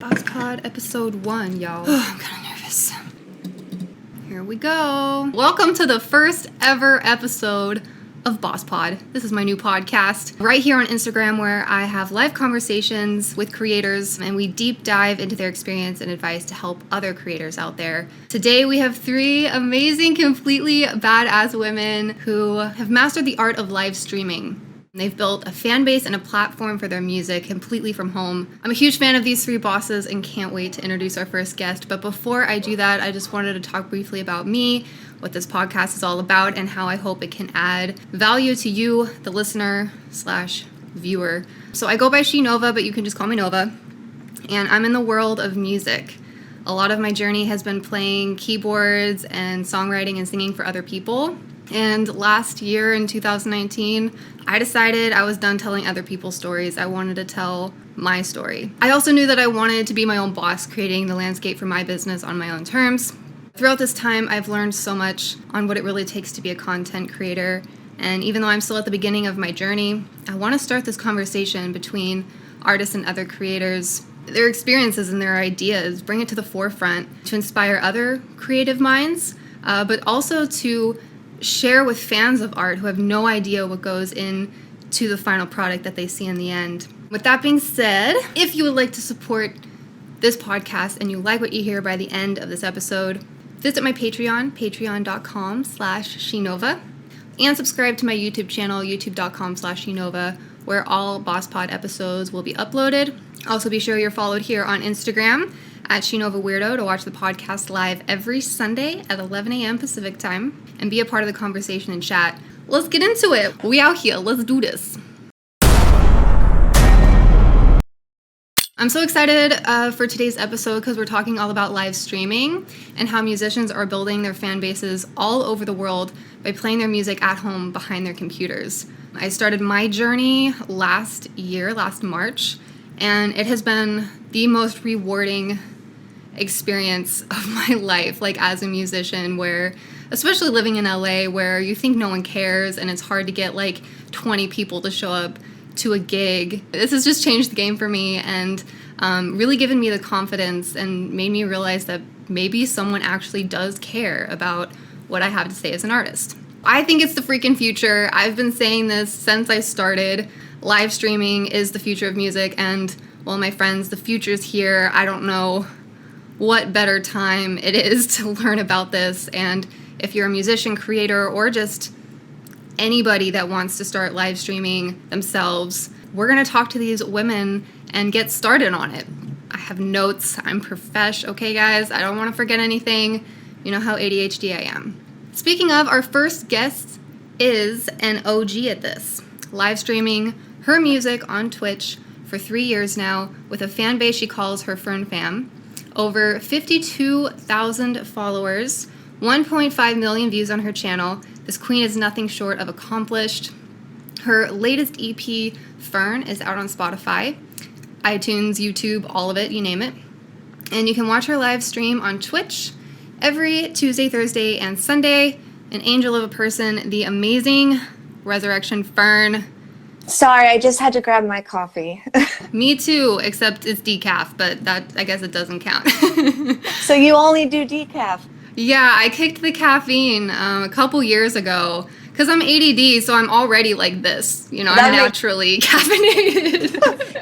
Boss Pod episode 1, y'all. Oh, I'm kind of nervous. Here we go. Welcome to the first ever episode of Boss Pod. This is my new podcast right here on Instagram where I have live conversations with creators and we deep dive into their experience and advice to help other creators out there. Today we have 3 amazing, completely badass women who have mastered the art of live streaming. They've built a fan base and a platform for their music completely from home. I'm a huge fan of these 3 bosses and can't wait to introduce our first guest. But before I do that, I just wanted to talk briefly about me, what this podcast is all about, and how I hope it can add value to you, the listener/viewer. So I go by Nova, but you can just call me Nova. And I'm in the world of music. A lot of my journey has been playing keyboards and songwriting and singing for other people. And last year in 2019, I decided I was done telling other people's stories. I wanted to tell my story. I also knew that I wanted to be my own boss, creating the landscape for my business on my own terms. Throughout this time, I've learned so much on what it really takes to be a content creator. And even though I'm still at the beginning of my journey, I want to start this conversation between artists and other creators, their experiences and their ideas, bring it to the forefront to inspire other creative minds, but also to share with fans of art who have no idea what goes into the final product that they see in the end. With that being said, if you would like to support this podcast and you like what you hear by the end of this episode, visit my Patreon, patreon.com/shenova, and subscribe to my YouTube channel, youtube.com/shenova, where all Boss Pod episodes will be uploaded. Also be sure you're followed here on Instagram at Shenova Weirdo to watch the podcast live every Sunday at 11 a.m. Pacific time and be a part of the conversation and chat. Let's get into it. We out here. Let's do this. I'm so excited for today's episode because we're talking all about live streaming and how musicians are building their fan bases all over the world by playing their music at home behind their computers. I started my journey last March, and it has been the most rewarding experience of my life, like as a musician, where especially living in LA where you think no one cares and it's hard to get like 20 people to show up to a gig. This has just changed the game for me and really given me the confidence and made me realize that maybe someone actually does care about what I have to say as an artist. I think it's the freaking future. I've been saying this since I started. Live streaming is the future of music, and well, my friends, the future's here. I don't know what better time it is to learn about this. And if you're a musician, creator, or just anybody that wants to start live streaming themselves, we're going to talk to these women and get started on it. I have notes. I'm profesh, okay, guys? I don't want to forget anything. You know how ADHD I am. Speaking of, our first guest is an OG at this, live streaming her music on Twitch for 3 years now with a fan base she calls her Fern fam. Over 52,000 followers, 1.5 million views on her channel. This queen is nothing short of accomplished. Her latest EP, Fern, is out on Spotify, iTunes, YouTube, all of it, you name it. And you can watch her live stream on Twitch every Tuesday, Thursday, and Sunday. An angel of a person, the amazing Resurrection Fern. Sorry, I just had to grab my coffee. Me too, except it's decaf, but that, I guess it doesn't count. So you only do decaf? Yeah, I kicked the caffeine a couple years ago because I'm ADD, so I'm already like this. You know, I'm naturally caffeinated.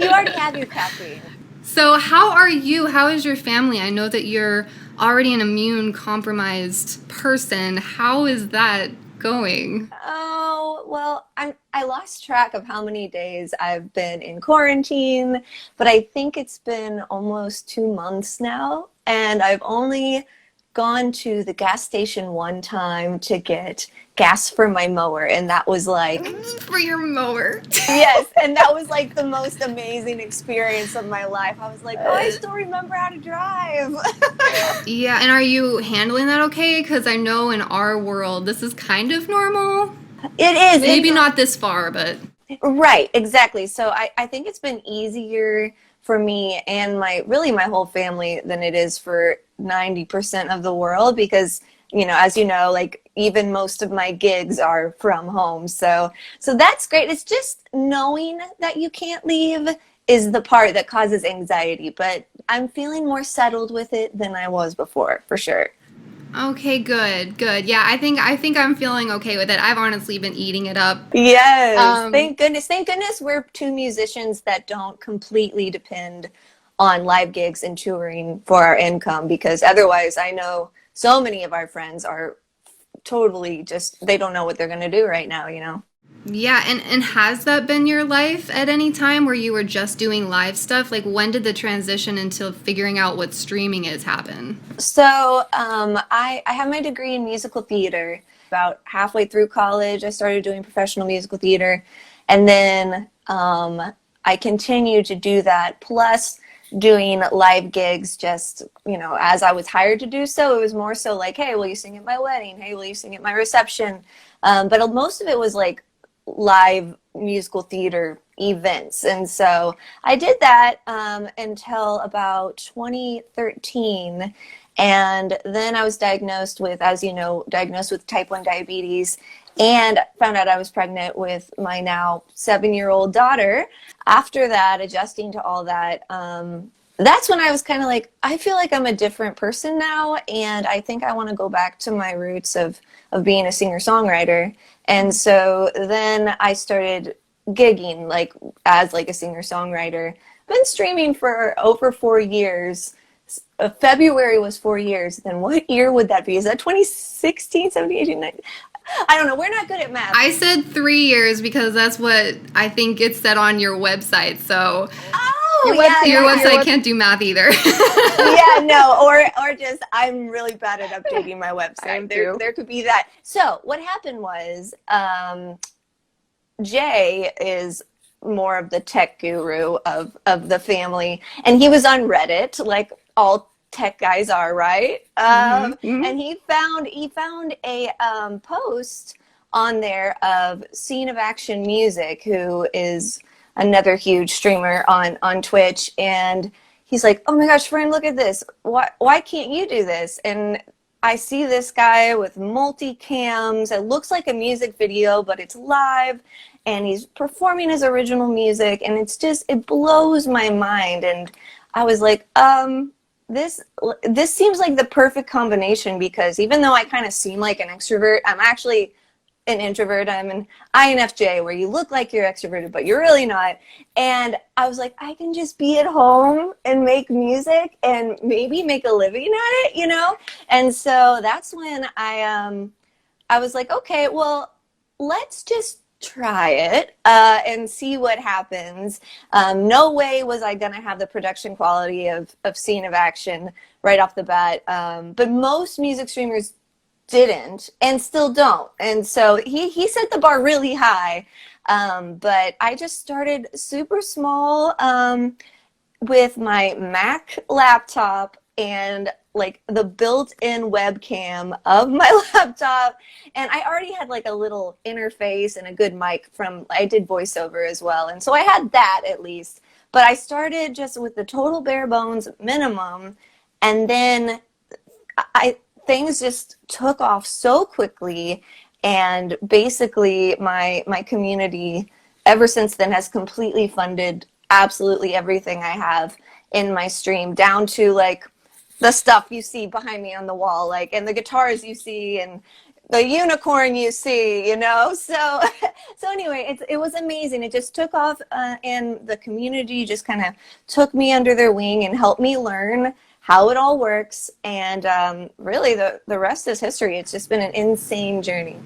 You already have your caffeine. So how are you? How is your family? I know that you're already an immune-compromised person. How is that going? Oh, well, I lost track of how many days I've been in quarantine, but I think it's been almost 2 months now, and I've only gone to the gas station one time to get gas for my mower, and that was like... For your mower. Yes, and that was like the most amazing experience of my life. I was like, oh, I still remember how to drive. Yeah, and are you handling that okay? Because I know in our world, this is kind of normal. It is. Maybe not this far, but... Right, exactly. So I think it's been easier for me and my whole family than it is for 90% of the world because, you know, as you know, like even most of my gigs are from home. So that's great. It's just knowing that you can't leave is the part that causes anxiety. But I'm feeling more settled with it than I was before, for sure. Okay, good. Yeah, I think I'm feeling okay with it. I've honestly been eating it up. Yes, Um, thank goodness. Thank goodness we're two musicians that don't completely depend on live gigs and touring for our income, because otherwise I know so many of our friends are totally just, they don't know what they're going to do right now, you know? yeah, and has that been your life at any time where you were just doing live stuff? Like when did the transition into figuring out what streaming is happen? So I have my degree in musical theater. About halfway through college, I started doing professional musical theater. And then I continued to do that, plus doing live gigs just, you know, as I was hired to do so. It was more so like, hey, will you sing at my wedding? Hey, will you sing at my reception? But most of it was like live musical theater events. And so I did that until about 2013. And then I was diagnosed with, as you know, diagnosed with type 1 diabetes, and found out I was pregnant with my now 7-year-old daughter. After that, adjusting to all that, that's when I was kind of like, I feel like I'm a different person now, and I think I want to go back to my roots of being a singer-songwriter. And so then I started gigging like as like a singer-songwriter. Been streaming for over 4 years. February was 4 years. Then what year would that be? Is that 2016, 17, 18, 19? I don't know. We're not good at math. I said 3 years because that's what I think it said on your website. So Oh, your website can't do math either. Yeah, no, or just I'm really bad at updating my website. There could be that. So what happened was, Jay is more of the tech guru of the family, and he was on Reddit, like all tech guys are, right? And he found a post on there of Scene of Action Music, who is another huge streamer on Twitch, and he's like, "Oh my gosh, Fern, look at this! Why can't you do this?" And I see this guy with multi-cams. It looks like a music video, but it's live, and he's performing his original music, and it blows my mind. And I was like, this seems like the perfect combination, because even though I kind of seem like an extrovert, I'm actually an introvert. I'm an INFJ, where you look like you're extroverted, but you're really not. And I was like, I can just be at home and make music and maybe make a living at it, you know? And so that's when I was like, okay, well, let's just try it and see what happens. No way was I gonna have the production quality of Scene of Action right off the bat. But most music streamers didn't and still don't. And so he set the bar really high. But I just started super small with my Mac laptop and like the built-in webcam of my laptop. And I already had like a little interface and a good mic I did voiceover as well. And so I had that at least. But I started just with the total bare bones minimum. And then things just took off so quickly, and basically my community ever since then has completely funded absolutely everything I have in my stream, down to like the stuff you see behind me on the wall, like, and the guitars you see and the unicorn you see, you know. So anyway, it was amazing. It just took off, and the community just kind of took me under their wing and helped me learn how it all works. And really the rest is history. It's just been an insane journey.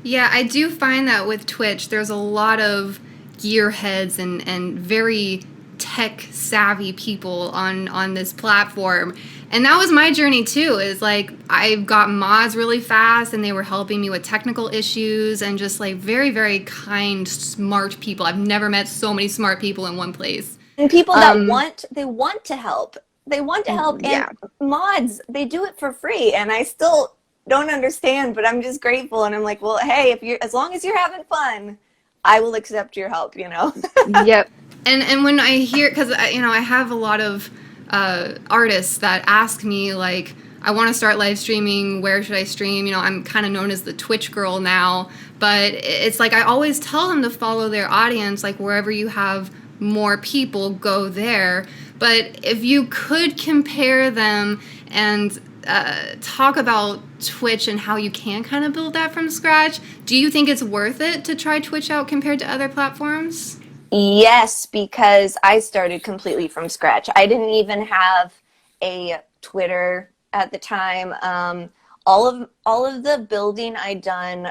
Yeah, I do find that with Twitch, there's a lot of gearheads and very tech savvy people on this platform. And that was my journey too, is like I got mods really fast, and they were helping me with technical issues, and just like very, very kind, smart people. I've never met so many smart people in one place. And people that want to help. They want to help. Yeah. And mods, they do it for free, and I still don't understand, but I'm just grateful. And I'm like, well, hey, as long as you're having fun, I will accept your help, you know? Yep. And when I hear, because I have a lot of artists that ask me like, I want to start live streaming, where should I stream? You know, I'm kind of known as the Twitch girl now, but it's like I always tell them to follow their audience, like wherever you have more people, go there. But if you could compare them and talk about Twitch and how you can kind of build that from scratch, do you think it's worth it to try Twitch out compared to other platforms? Yes, because I started completely from scratch. I didn't even have a Twitter at the time. All of the building I'd done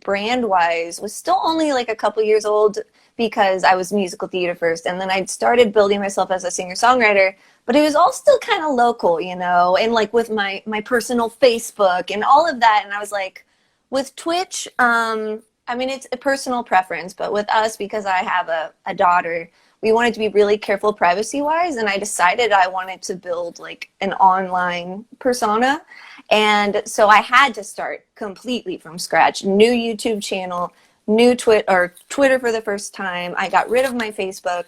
brand wise was still only like a couple years old because I was musical theater first, and then I'd started building myself as a singer-songwriter, but it was all still kind of local, you know, and like with my personal Facebook and all of that. And I was like, with Twitch, I mean, it's a personal preference, but with us, because I have a daughter, we wanted to be really careful privacy-wise, and I decided I wanted to build like an online persona. And so I had to start completely from scratch. New YouTube channel, new Twitter for the first time. I got rid of my Facebook,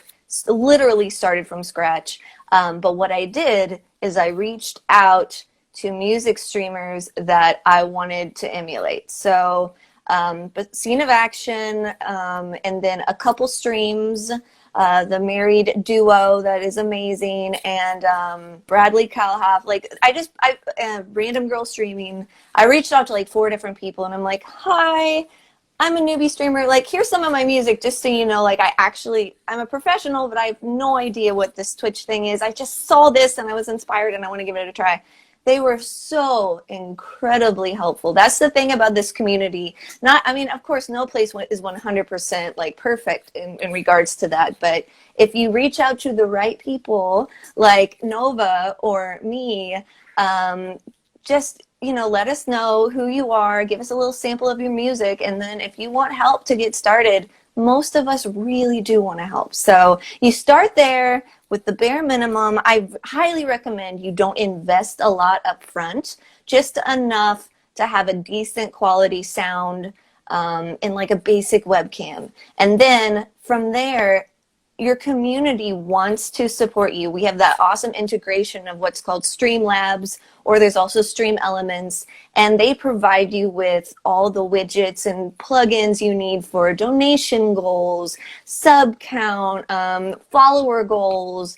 literally started from scratch. But what I did is I reached out to music streamers that I wanted to emulate. So, but Scene of Action, and then a couple streams, the married duo that is amazing, and Bradley Calhoff. Like Random Girl Streaming. I reached out to like 4 different people, and I'm like, hi, I'm a newbie streamer. Like, here's some of my music, just so you know. Like, I'm a professional, but I have no idea what this Twitch thing is. I just saw this and I was inspired, and I want to give it a try. They were so incredibly helpful. That's the thing about this community. I mean, of course, no place is 100% like perfect in regards to that. But if you reach out to the right people, like Nova or me, just, you know, let us know who you are, give us a little sample of your music, and then if you want help to get started, most of us really do want to help. So you start there with the bare minimum. I highly recommend you don't invest a lot up front, just enough to have a decent quality sound, and like a basic webcam. And then from there, your community wants to support you. We have that awesome integration of what's called Streamlabs, or there's also Stream Elements, and they provide you with all the widgets and plugins you need for donation goals, sub count, follower goals,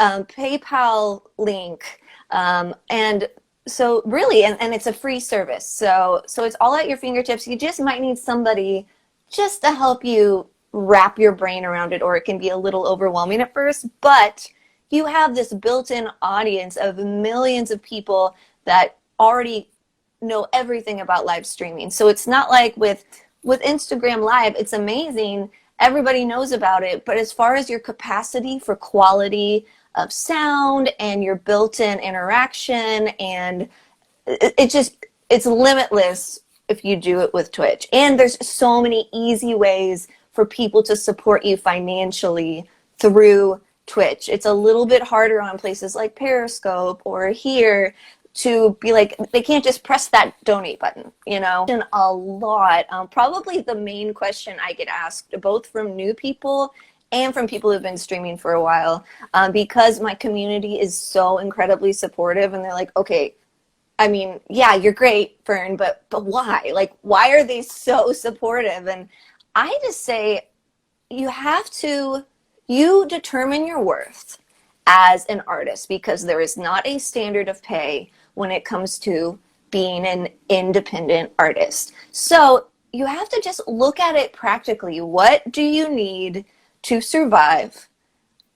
PayPal link, and so really, and it's a free service. So it's all at your fingertips. You just might need somebody just to help you wrap your brain around it, or it can be a little overwhelming at first, but you have this built-in audience of millions of people that already know everything about live streaming. So it's not like with Instagram Live, it's amazing, everybody knows about it, but as far as your capacity for quality of sound and your built-in interaction, and it's limitless if you do it with Twitch. And there's so many easy ways for people to support you financially through Twitch. It's a little bit harder on places like Periscope or here to be like, they can't just press that donate button, you know? And a lot, probably the main question I get asked, both from new people and from people who've been streaming for a while, because my community is so incredibly supportive, and they're like, okay, I mean, yeah, you're great, Fern, but why? Like, why are they so supportive? And I just say, you determine your worth as an artist, because there is not a standard of pay when it comes to being an independent artist. So you have to just look at it practically. What do you need to survive?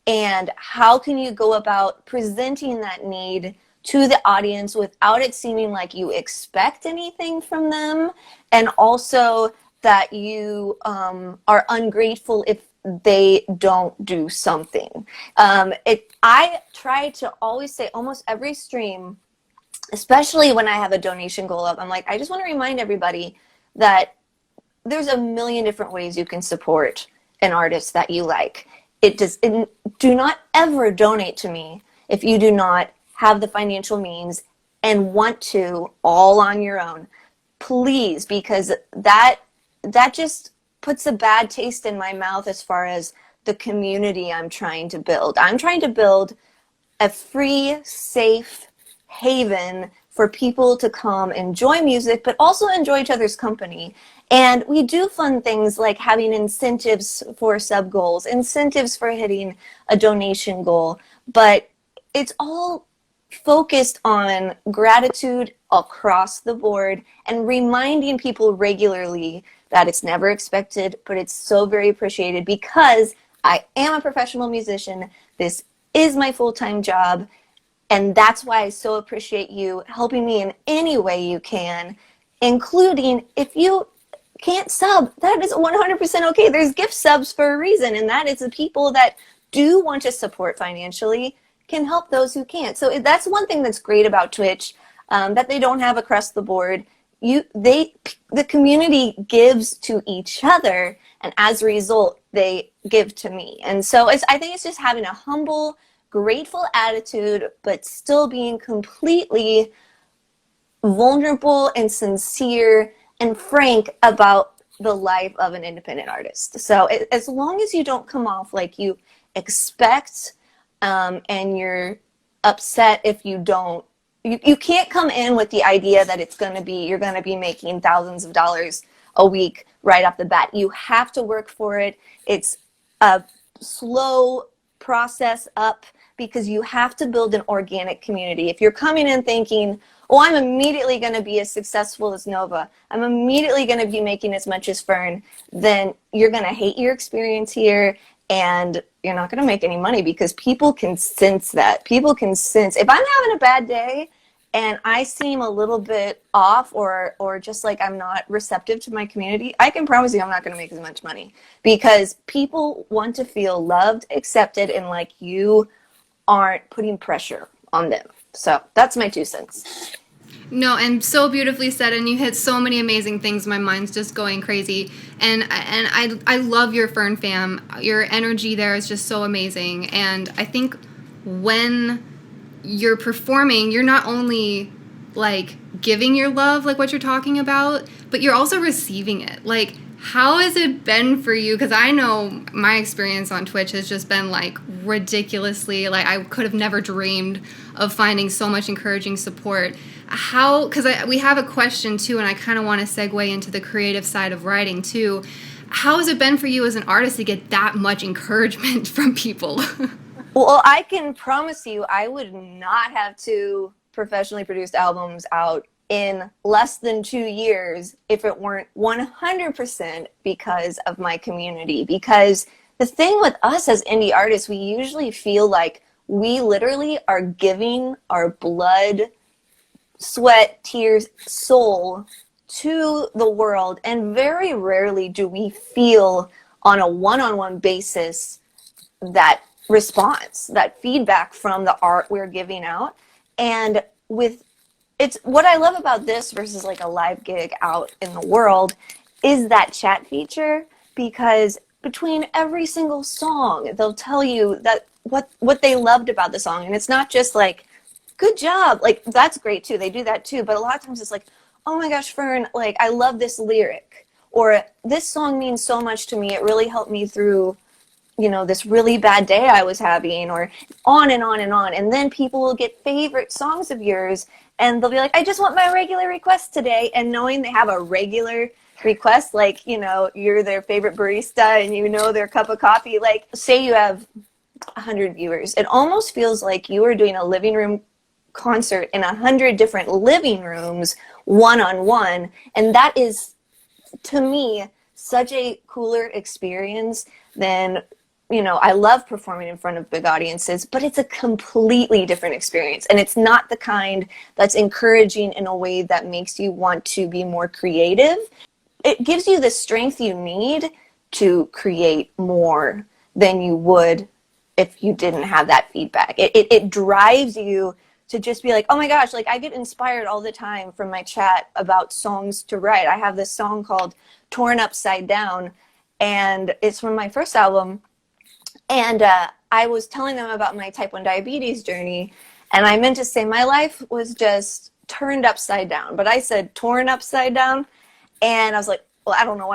And how can you go about presenting that need to the audience without it seeming like you expect anything from them, and also that you are ungrateful if they don't do something. I try to always say, almost every stream, especially when I have a donation goal up, I'm like, I just want to remind everybody that there's a million different ways you can support an artist that you like. Do not ever donate to me if you do not have the financial means and want to, all on your own. Please, because that just puts a bad taste in my mouth as far as the community I'm trying to build. I'm trying to build a free, safe haven for people to come enjoy music, but also enjoy each other's company. And we do fun things like having incentives for sub goals, incentives for hitting a donation goal, but it's all focused on gratitude across the board and reminding people regularly that it's never expected, but it's so very appreciated because I am a professional musician. This is my full-time job. And that's why I so appreciate you helping me in any way you can, including if you can't sub, that is 100% okay. There's gift subs for a reason, and that is the people that do want to support financially can help those who can't. So that's one thing that's great about Twitch, that they don't have across the board. The community gives to each other, and as a result, they give to me. And so I think it's just having a humble, grateful attitude, but still being completely vulnerable and sincere and frank about the life of an independent artist. So as long as you don't come off like you expect, and you're upset if you don't, you can't come in with the idea that you're going to be making thousands of dollars a week right off the bat. You have to work for it. It's a slow process up because you have to build an organic community. If you're coming in thinking, oh, I'm immediately going to be as successful as Nova, I'm immediately going to be making as much as Fern, then you're going to hate your experience here, and you're not going to make any money because people can sense that. People can sense. If I'm having a bad day and I seem a little bit off or just like I'm not receptive to my community, I can promise you I'm not going to make as much money because people want to feel loved, accepted, and like you aren't putting pressure on them. So that's my 2 cents. No, and so beautifully said, and you hit so many amazing things. My mind's just going crazy, and I love your Fern fam. Your energy there is just so amazing, and I think when you're performing, you're not only like giving your love, like what you're talking about, but you're also receiving it. Like, how has it been for you? Because I know my experience on Twitch has just been like ridiculously, like I could have never dreamed of finding so much encouraging support. Because we have a question too, and I kind of want to segue into the creative side of writing too. How has it been for you as an artist to get that much encouragement from people? Well, I can promise you I would not have 2 professionally produced albums out in less than 2 years if it weren't 100% because of my community. Because the thing with us as indie artists, we usually feel like we literally are giving our blood, sweat, tears, soul to the world, and very rarely do we feel on a one-on-one basis that response, that feedback from the art we're giving out. And it's what I love about this versus like a live gig out in the world is that chat feature, because between every single song they'll tell you that what they loved about the song, and it's not just like good job, like that's great too, they do that too, but a lot of times it's like, oh my gosh, Fern, like I love this lyric, or this song means so much to me, it really helped me through, you know, this really bad day I was having, or on and on and on. And then people will get favorite songs of yours and they'll be like, I just want my regular request today. And knowing they have a regular request, like, you know, you're their favorite barista and you know their cup of coffee, like say you have 100 viewers, it almost feels like you are doing a living room concert in 100 different living rooms, one-on-one. And that is, to me, such a cooler experience than, you know, I love performing in front of big audiences, but it's a completely different experience. And it's not the kind that's encouraging in a way that makes you want to be more creative. It gives you the strength you need to create more than you would if you didn't have that feedback. It drives you to just be like, oh my gosh, like I get inspired all the time from my chat about songs to write. I have this song called Torn Upside Down, and it's from my first album. And I was telling them about my type 1 diabetes journey, and I meant to say my life was just turned upside down, but I said torn upside down, and I was like, well, I don't know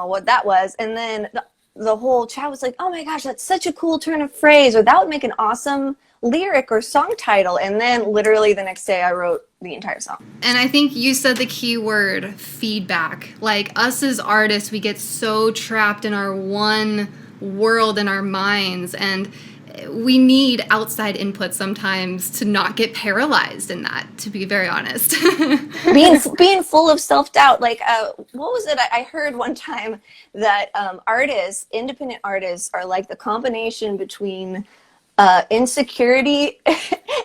what that was. And then the whole chat was like, oh my gosh, that's such a cool turn of phrase, or that would make an awesome lyric or song title. And then literally the next day I wrote the entire song. And I think you said the key word, feedback. Like, us as artists, we get so trapped in our one world in our minds, and we need outside input sometimes to not get paralyzed in that, to be very honest. being full of self-doubt. Like, what was it? I heard one time that independent artists are like the combination between insecurity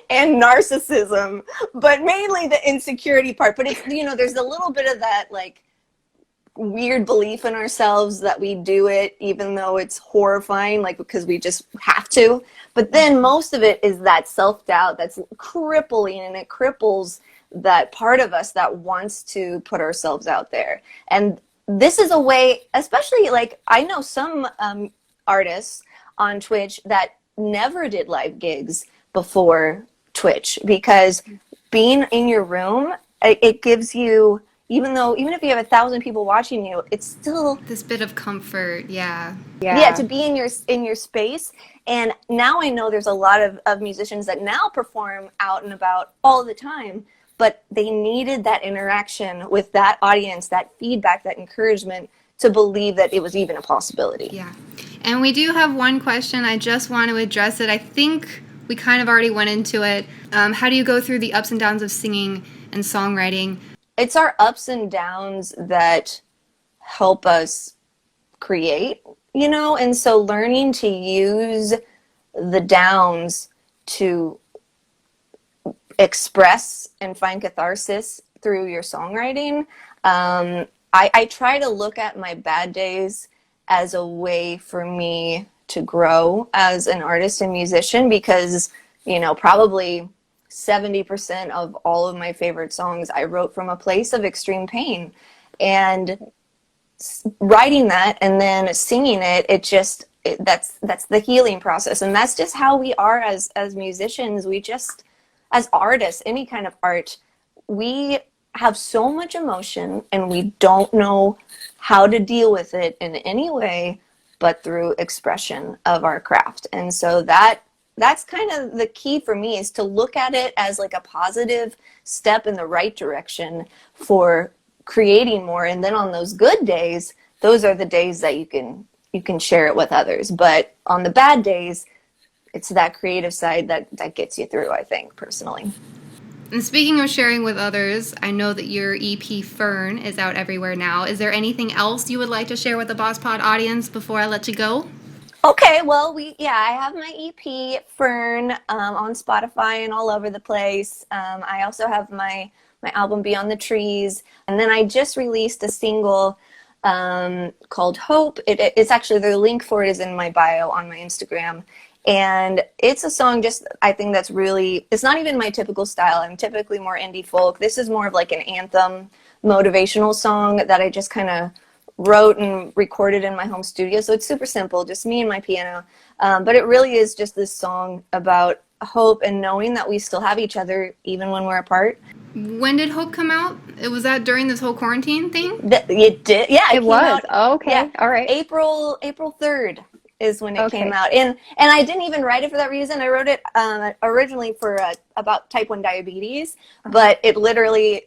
and narcissism, but mainly the insecurity part. But it's, there's a little bit of that, like, weird belief in ourselves that we do it even though it's horrifying, like, because we just have to. But then most of it is that self-doubt that's crippling, and it cripples that part of us that wants to put ourselves out there. And this is a way, especially, like, I know some artists on Twitch that never did live gigs before Twitch, because being in your room, it gives you, even if you have 1,000 people watching you, it's still this bit of comfort. Yeah, to be in your space. And now I know there's a lot of musicians that now perform out and about all the time, but they needed that interaction with that audience, that feedback, that encouragement, to believe that it was even a possibility. Yeah. And we do have one question. I just want to address it. I think we kind of already went into it. How do you go through the ups and downs of singing and songwriting? It's our ups and downs that help us create, and so learning to use the downs to express and find catharsis through your songwriting. I try to look at my bad days as a way for me to grow as an artist and musician, because, probably 70% of all of my favorite songs I wrote from a place of extreme pain. And writing that and then singing it, that's the healing process. And that's just how we are as musicians. We just, as artists, any kind of art, we have so much emotion and we don't know how to deal with it in any way but through expression of our craft. And so that's kind of the key for me, is to look at it as like a positive step in the right direction for creating more. And then on those good days, those are the days that you can share it with others. But on the bad days, it's that creative side that gets you through, I think, personally. And speaking of sharing with others, I know that your EP Fern is out everywhere now. Is there anything else you would like to share with the Boss Pod audience before I let you go? Okay, well, I have my EP Fern on Spotify and all over the place. I also have my album Beyond the Trees, and then I just released a single called Hope. It's actually, the link for it is in my bio on my Instagram. And it's a song I think that's really, it's not even my typical style. I'm typically more indie folk. This is more of like an anthem, motivational song that I just kind of wrote and recorded in my home studio. So it's super simple, just me and my piano. But it really is just this song about hope and knowing that we still have each other even when we're apart. When did Hope come out? Was that during this whole quarantine thing? It did. Yeah, it was. Out, oh, okay. Yeah, all right. April 3rd is when it came out. And I didn't even write it for that reason. I wrote it originally for about type 1 diabetes, but it literally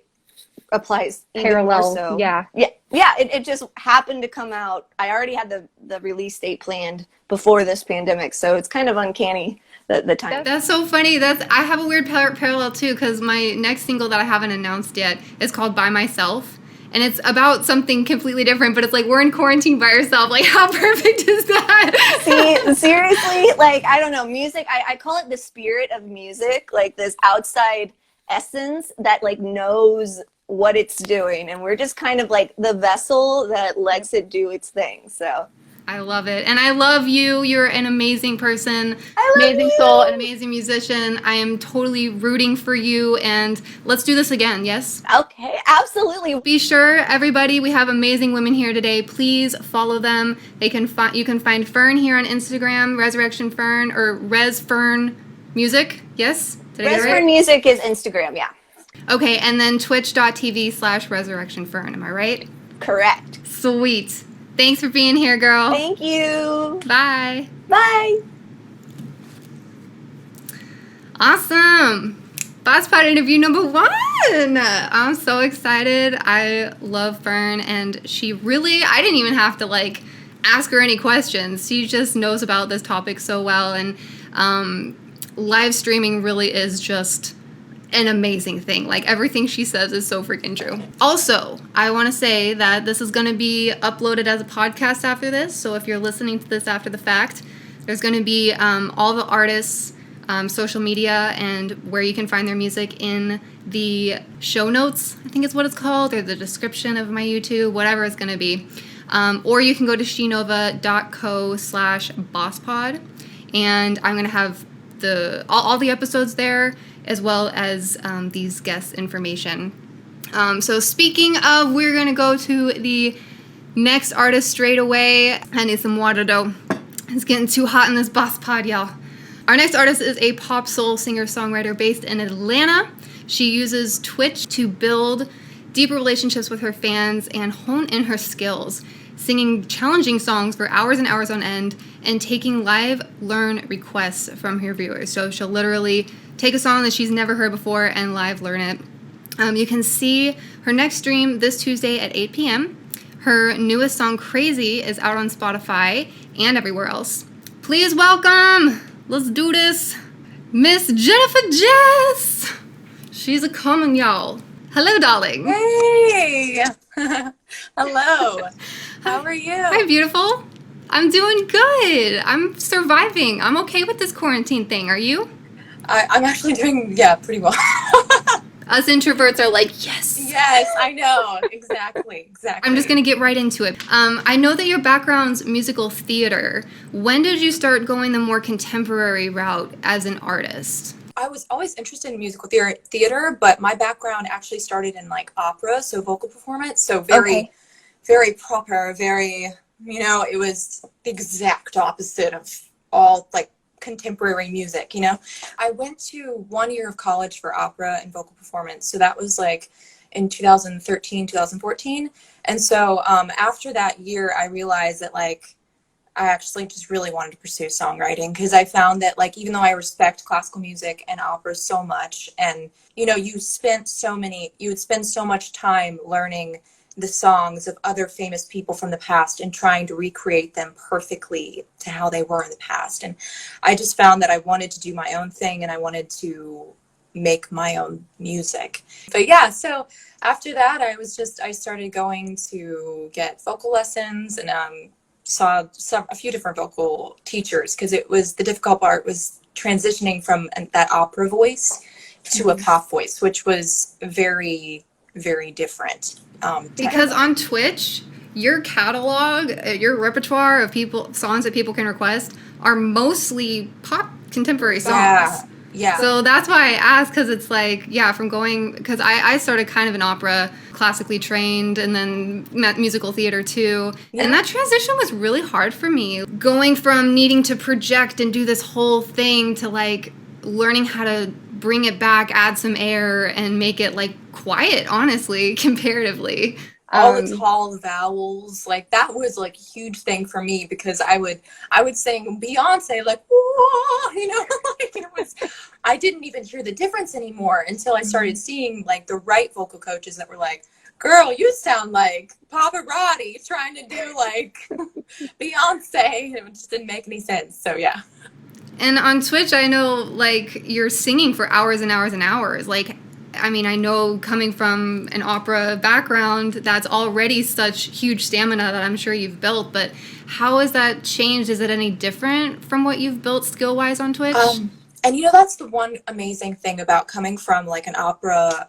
applies parallel. More so. Yeah. It just happened to come out. I already had the release date planned before this pandemic, so it's kind of uncanny the time. That's so funny. I have a weird parallel too, because my next single that I haven't announced yet is called By Myself. And it's about something completely different, but it's like, we're in quarantine by ourselves. Like, how perfect is that? See, seriously, like, I don't know, music, I call it the spirit of music, like this outside essence that like knows what it's doing. And we're just kind of like the vessel that lets it do its thing, so. I love it. And I love you. You're an amazing person, amazing soul, an amazing musician. I am totally rooting for you. And let's do this again, yes? Okay, absolutely. Be sure, everybody, we have amazing women here today. Please follow them. You can find Fern here on Instagram, Resurrection Fern, or Res Fern Music, yes? Did I get it right? Fern Music is Instagram, yeah. Okay, and then twitch.tv/Resurrection Fern, am I right? Correct. Sweet. Thanks for being here, girl. Thank you. Bye. Bye. Awesome. Boss Pod interview number 1. I'm so excited. I love Fern, and she really, I didn't even have to like ask her any questions. She just knows about this topic so well, and live streaming really is just an amazing thing. Like, everything she says is so freaking true. Also, I want to say that this is going to be uploaded as a podcast after this, so if you're listening to this after the fact, there's going to be all the artists' social media and where you can find their music in the show notes, I think is what it's called, or the description of my YouTube, whatever it's going to be. Or you can go to shenova.co/bosspod, and I'm going to have all the episodes there, as well as these guest information. So speaking of, we're going to go to the next artist straight away. I need some water, though. It's getting too hot in this Boss Pod, y'all. Our next artist is a pop soul singer-songwriter based in Atlanta. She uses Twitch to build deeper relationships with her fans and hone in her skills, singing challenging songs for hours and hours on end and taking live learn requests from her viewers. So she'll literally take a song that she's never heard before and live learn it. You can see her next stream this Tuesday at 8 p.m. Her newest song, Crazy, is out on Spotify and everywhere else. Please welcome, let's do this, Miss Jennifer Jess. She's a coming, y'all. Hello, darling. Hey. Hello. How are you? Hi, beautiful. I'm doing good. I'm surviving. I'm okay with this quarantine thing. Are you? I'm actually doing, pretty well. Us introverts are like, yes. Yes, I know. Exactly. I'm just going to get right into it. I know that your background's musical theater. When did you start going the more contemporary route as an artist? I was always interested in musical theater, but my background actually started in like opera, so vocal performance. So very proper, very, it was the exact opposite of all like contemporary music, I went to 1 year of college for opera and vocal performance. So that was like in 2013, 2014. And so after that year, I realized that like I actually just really wanted to pursue songwriting, because I found that like even though I respect classical music and opera so much, and you would spend so much time learning the songs of other famous people from the past and trying to recreate them perfectly to how they were in the past. And I just found that I wanted to do my own thing and I wanted to make my own music. But yeah, so after that, I started going to get vocal lessons and saw a few different vocal teachers, because the difficult part was transitioning from that opera voice to a pop voice, which was very, very different. Because on Twitch, your catalog, your repertoire of songs that people can request are mostly pop contemporary songs. Yeah. So that's why I asked, because it's like, because I started kind of in opera, classically trained, and then musical theater too. Yeah. And that transition was really hard for me. Going from needing to project and do this whole thing to like learning how to bring it back, add some air, and make it like quiet, honestly, comparatively. All the tall vowels, like that was like a huge thing for me, because I would sing Beyonce like, whoa, like it was, I didn't even hear the difference anymore until I started seeing like the right vocal coaches that were like, girl, you sound like Pavarotti trying to do like Beyonce. It just didn't make any sense. So yeah. And on Twitch, I know like you're singing for hours and hours and hours. Like, I mean, I know coming from an opera background, that's already such huge stamina that I'm sure you've built, but how has that changed? Is it any different from what you've built skill-wise on Twitch? And that's the one amazing thing about coming from like an opera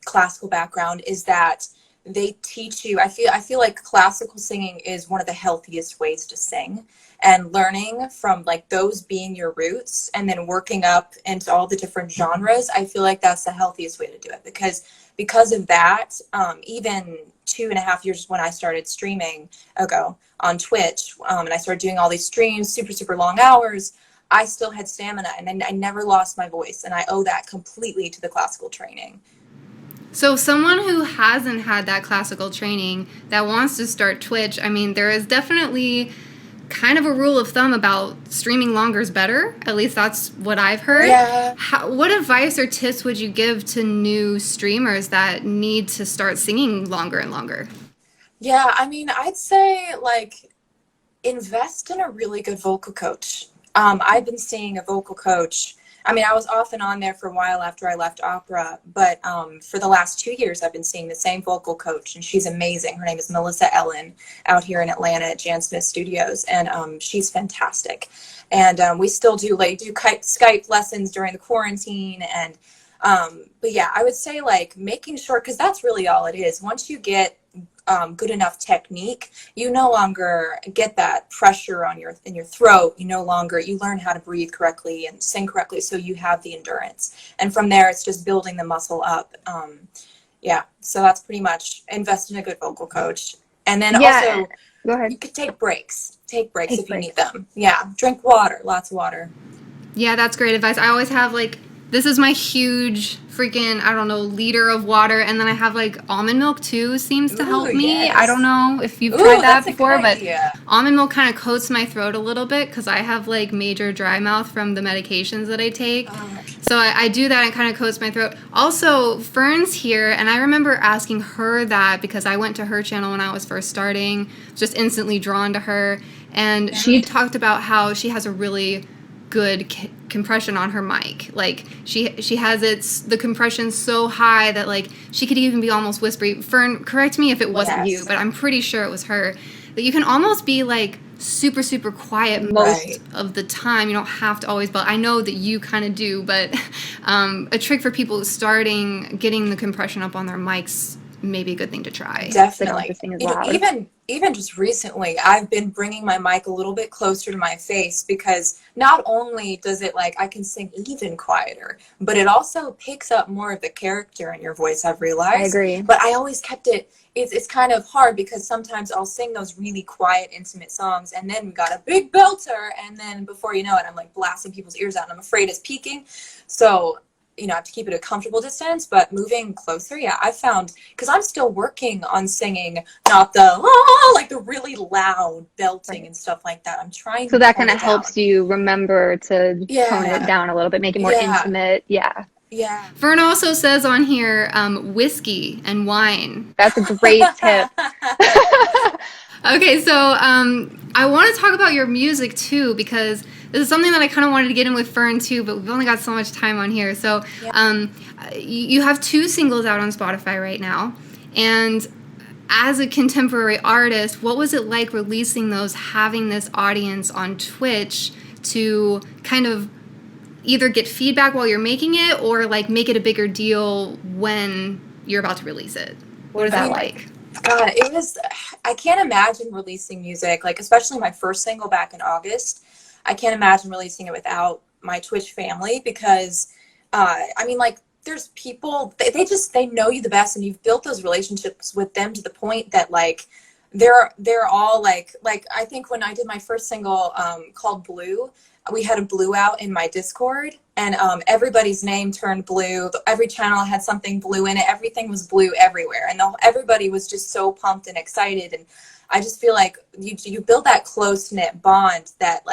classical background, is that they teach you, I feel like classical singing is one of the healthiest ways to sing, and learning from like those being your roots and then working up into all the different genres. I feel like that's the healthiest way to do it, because of that, even 2.5 years when I started streaming ago on Twitch, and I started doing all these streams, super, super long hours, I still had stamina and I never lost my voice. And I owe that completely to the classical training. So someone who hasn't had that classical training that wants to start Twitch, I mean, there is definitely kind of a rule of thumb about streaming longer is better. At least that's what I've heard. Yeah. What advice or tips would you give to new streamers that need to start singing longer and longer? Yeah, I mean, I'd say like invest in a really good vocal coach. I've been seeing a vocal coach. I mean, I was off and on there for a while after I left opera, but for the last 2 years, I've been seeing the same vocal coach, and she's amazing. Her name is Melissa Ellen, out here in Atlanta at Jan Smith Studios, and she's fantastic. And we still do Skype lessons during the quarantine, and but yeah, I would say like making sure, because that's really all it is. Once you get good enough technique, you no longer get that pressure on in your throat. You learn how to breathe correctly and sing correctly, so you have the endurance. And from there, it's just building the muscle up. Yeah, so that's pretty much invest in a good vocal coach. And then also, go ahead. You could take breaks. Take breaks if you need them. Yeah, drink water, lots of water. Yeah, that's great advice. I always have this is my huge freaking, I don't know, liter of water. And then I have almond milk too, seems to help me. Yes. I don't know if you've tried that before, but idea. Almond milk kind of coats my throat a little bit because I have major dry mouth from the medications that I take. So I do that and kind of coats my throat. Also, Fern's here, and I remember asking her that because I went to her channel when I was first starting, just instantly drawn to her. And she talked about how she has a really good compression on her mic. She has the compression so high that she could even be almost whispery. Fern, correct me if it wasn't you, but I'm pretty sure it was her. That you can almost be super, super quiet most of the time. You don't have to always, but I know that you kind of do. But a trick for people starting getting the compression up on their mics may be a good thing to try. Definitely. Even just recently, I've been bringing my mic a little bit closer to my face because not only does it I can sing even quieter, but it also picks up more of the character in your voice, I've realized. I agree. But I always kept it's kind of hard because sometimes I'll sing those really quiet, intimate songs, and then we got a big belter, and then before you know it, I'm blasting people's ears out, and I'm afraid it's peaking. So I have to keep it a comfortable distance, but moving closer, I found, because I'm still working on singing, not the the really loud belting and stuff like that. I'm trying so to that kind of helps you remember to tone it down a little bit, make it more intimate. Yeah. Fern also says on here, whiskey and wine. That's a great tip. Okay, so I want to talk about your music too, because this is something that I kind of wanted to get in with Fern too, but we've only got so much time on here. So you have 2 singles out on Spotify right now. And as a contemporary artist, what was it like releasing those, having this audience on Twitch to kind of either get feedback while you're making it or make it a bigger deal when you're about to release it? What is that like? God, I can't imagine releasing music, especially my first single back in August. I can't imagine releasing it without my Twitch family because, there's people, they know you the best, and you've built those relationships with them to the point that, they're all I think when I did my first single called Blue, we had a blue out in my Discord, and everybody's name turned blue. Every channel had something blue in it. Everything was blue everywhere, and everybody was just so pumped and excited. And I just feel like you build that close-knit bond that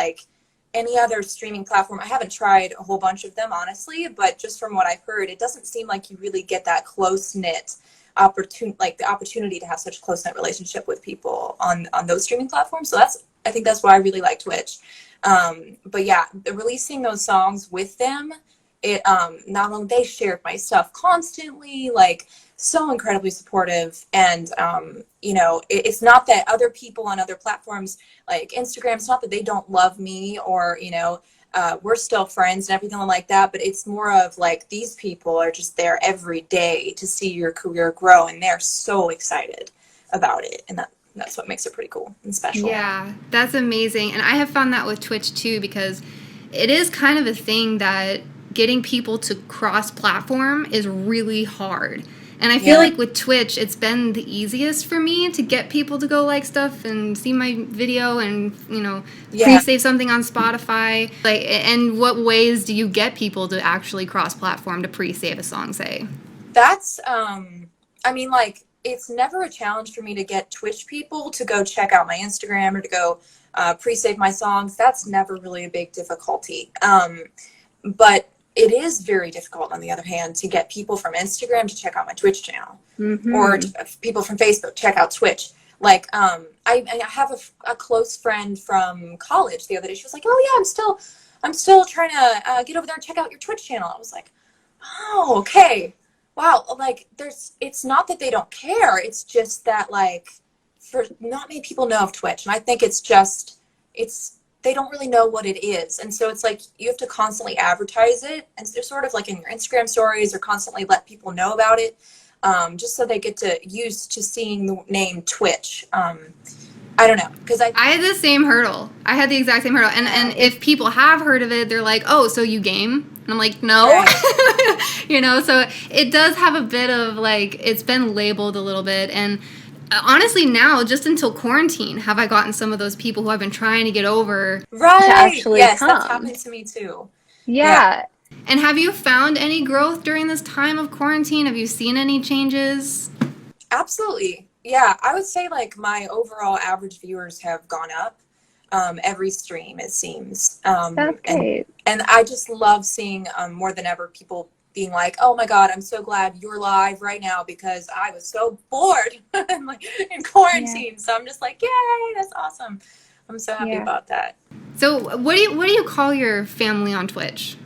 any other streaming platform, I haven't tried a whole bunch of them, honestly, but just from what I've heard, it doesn't seem like you really get that close-knit the opportunity to have such a close-knit relationship with people on those streaming platforms. So I think that's why I really like Twitch. But yeah, releasing those songs with them, it not only they shared my stuff constantly, so incredibly supportive, and it's not that other people on other platforms like Instagram, it's not that they don't love me or we're still friends and everything like that, but it's more of these people are just there every day to see your career grow, and they're so excited about it, and that's what makes it pretty cool and special. Yeah, that's amazing. And I have found that with Twitch too, because it is kind of a thing that getting people to cross-platform is really hard. And I feel like with Twitch, it's been the easiest for me to get people to go like stuff and see my video and, pre-save something on Spotify. And what ways do you get people to actually cross-platform to pre-save a song, say? That's, it's never a challenge for me to get Twitch people to go check out my Instagram or to go pre-save my songs. That's never really a big difficulty. But it is very difficult, on the other hand, to get people from Instagram to check out my Twitch channel, or people from Facebook check out Twitch. Like, I have a close friend from college the other day. She was like, "Oh yeah, I'm still trying to get over there and check out your Twitch channel." I was like, "Oh, okay, wow." Like, it's not that they don't care. It's just that, like, for not many people know of Twitch, and I think they don't really know what it is. And so it's like you have to constantly advertise it, and they're sort of like in your Instagram stories, or constantly let people know about it, just so they get used to seeing the name Twitch. I don't know, because I had the same hurdle. I had the exact same hurdle. And if people have heard of it, they're like, "Oh, so you game?" And I'm like, "No." Right. You know, so it does have a bit of, like, it's been labeled a little bit. And honestly, now, just until quarantine, have I gotten some of those people who I've been trying to get over. Right. To actually yes, come. That's happened to me too. Yeah. And have you found any growth during this time of quarantine? Have you seen any changes? Absolutely. Yeah, I would say, like, my overall average viewers have gone up every stream, it seems. That's great. And I just love seeing more than ever people being like, "Oh my God, I'm so glad you're live right now because I was so bored in quarantine." Yeah. So I'm just like, "Yay, that's awesome." I'm so happy about that. So what do you call your family on Twitch?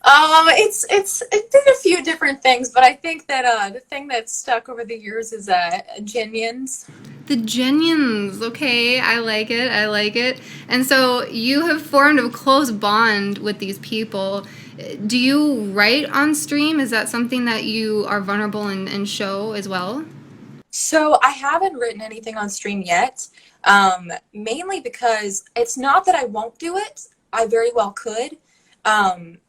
It's been a few different things, but I think that the thing that's stuck over the years is Genians. The Genians, okay, I like it. And so you have formed a close bond with these people. Do you write on stream? Is that something that you are vulnerable and show as well? So I haven't written anything on stream yet, mainly because it's not that I won't do it. I very well could.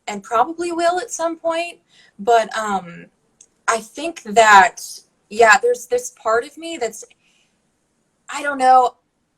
And probably will at some point, but I think that, yeah, there's this part of me that's, I don't know,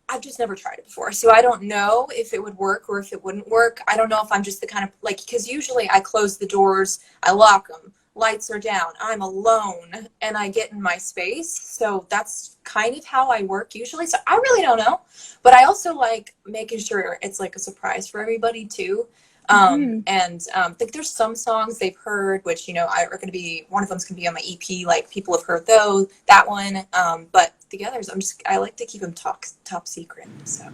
I've just never tried it before, so I don't know if it would work or if it wouldn't work. I don't know if I'm just the kind of, like, because usually I close the doors, I lock them, lights are down, I'm alone, and I get in my space, so that's kind of how I work usually, so I really don't know, but I also like making sure it's like a surprise for everybody too. And I think there's some songs they've heard, which, you know, are going to be, one of them's going to be on my EP, like, people have heard that one, but the others, I like to keep them top secret, so.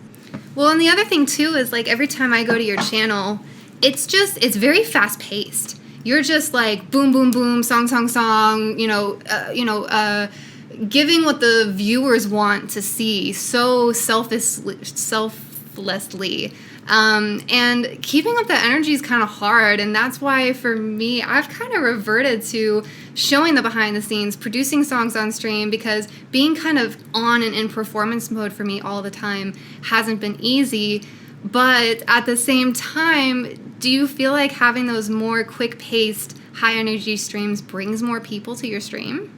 Well, and the other thing too is, like, every time I go to your channel, it's very fast paced. You're just like boom, boom, boom, song, giving what the viewers want to see so selflessly. And keeping up that energy is kind of hard, and that's why for me I've kind of reverted to showing the behind the scenes, producing songs on stream, because being kind of on and in performance mode for me all the time hasn't been easy. But at the same time, do you feel like having those more quick-paced, high-energy streams brings more people to your stream?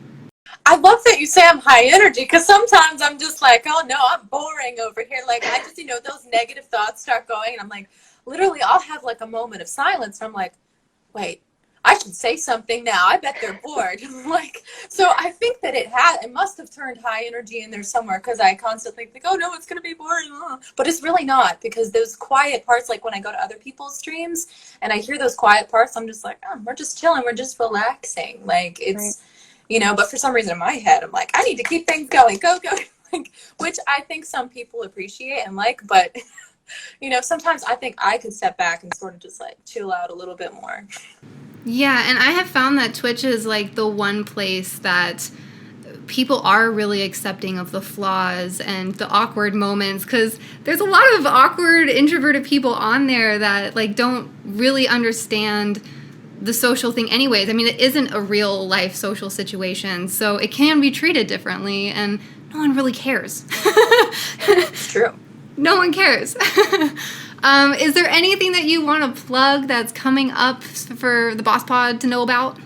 I love that you say I'm high energy, because sometimes I'm just like, "Oh no, I'm boring over here." Like, I just, those negative thoughts start going, and I'm like, literally, I'll have like a moment of silence, and I'm like, "Wait, I should say something now. I bet they're bored." Like, so I think that it must have turned high energy in there somewhere, because I constantly think, "Oh no, it's gonna be boring," but it's really not, because those quiet parts, like when I go to other people's streams and I hear those quiet parts, I'm just like, "Oh, we're just chilling, we're just relaxing." Like, it's. Right. But for some reason in my head, I'm like, I need to keep things going, go, like, which I think some people appreciate and like, but, sometimes I think I could step back and sort of just, like, chill out a little bit more. Yeah, and I have found that Twitch is, like, the one place that people are really accepting of the flaws and the awkward moments, because there's a lot of awkward, introverted people on there that, like, don't really understand the social thing anyways. I mean, it isn't a real life social situation, so it can be treated differently, and no one really cares. It's true. No one cares. Is there anything that you want to plug that's coming up for the Boss Pod to know about?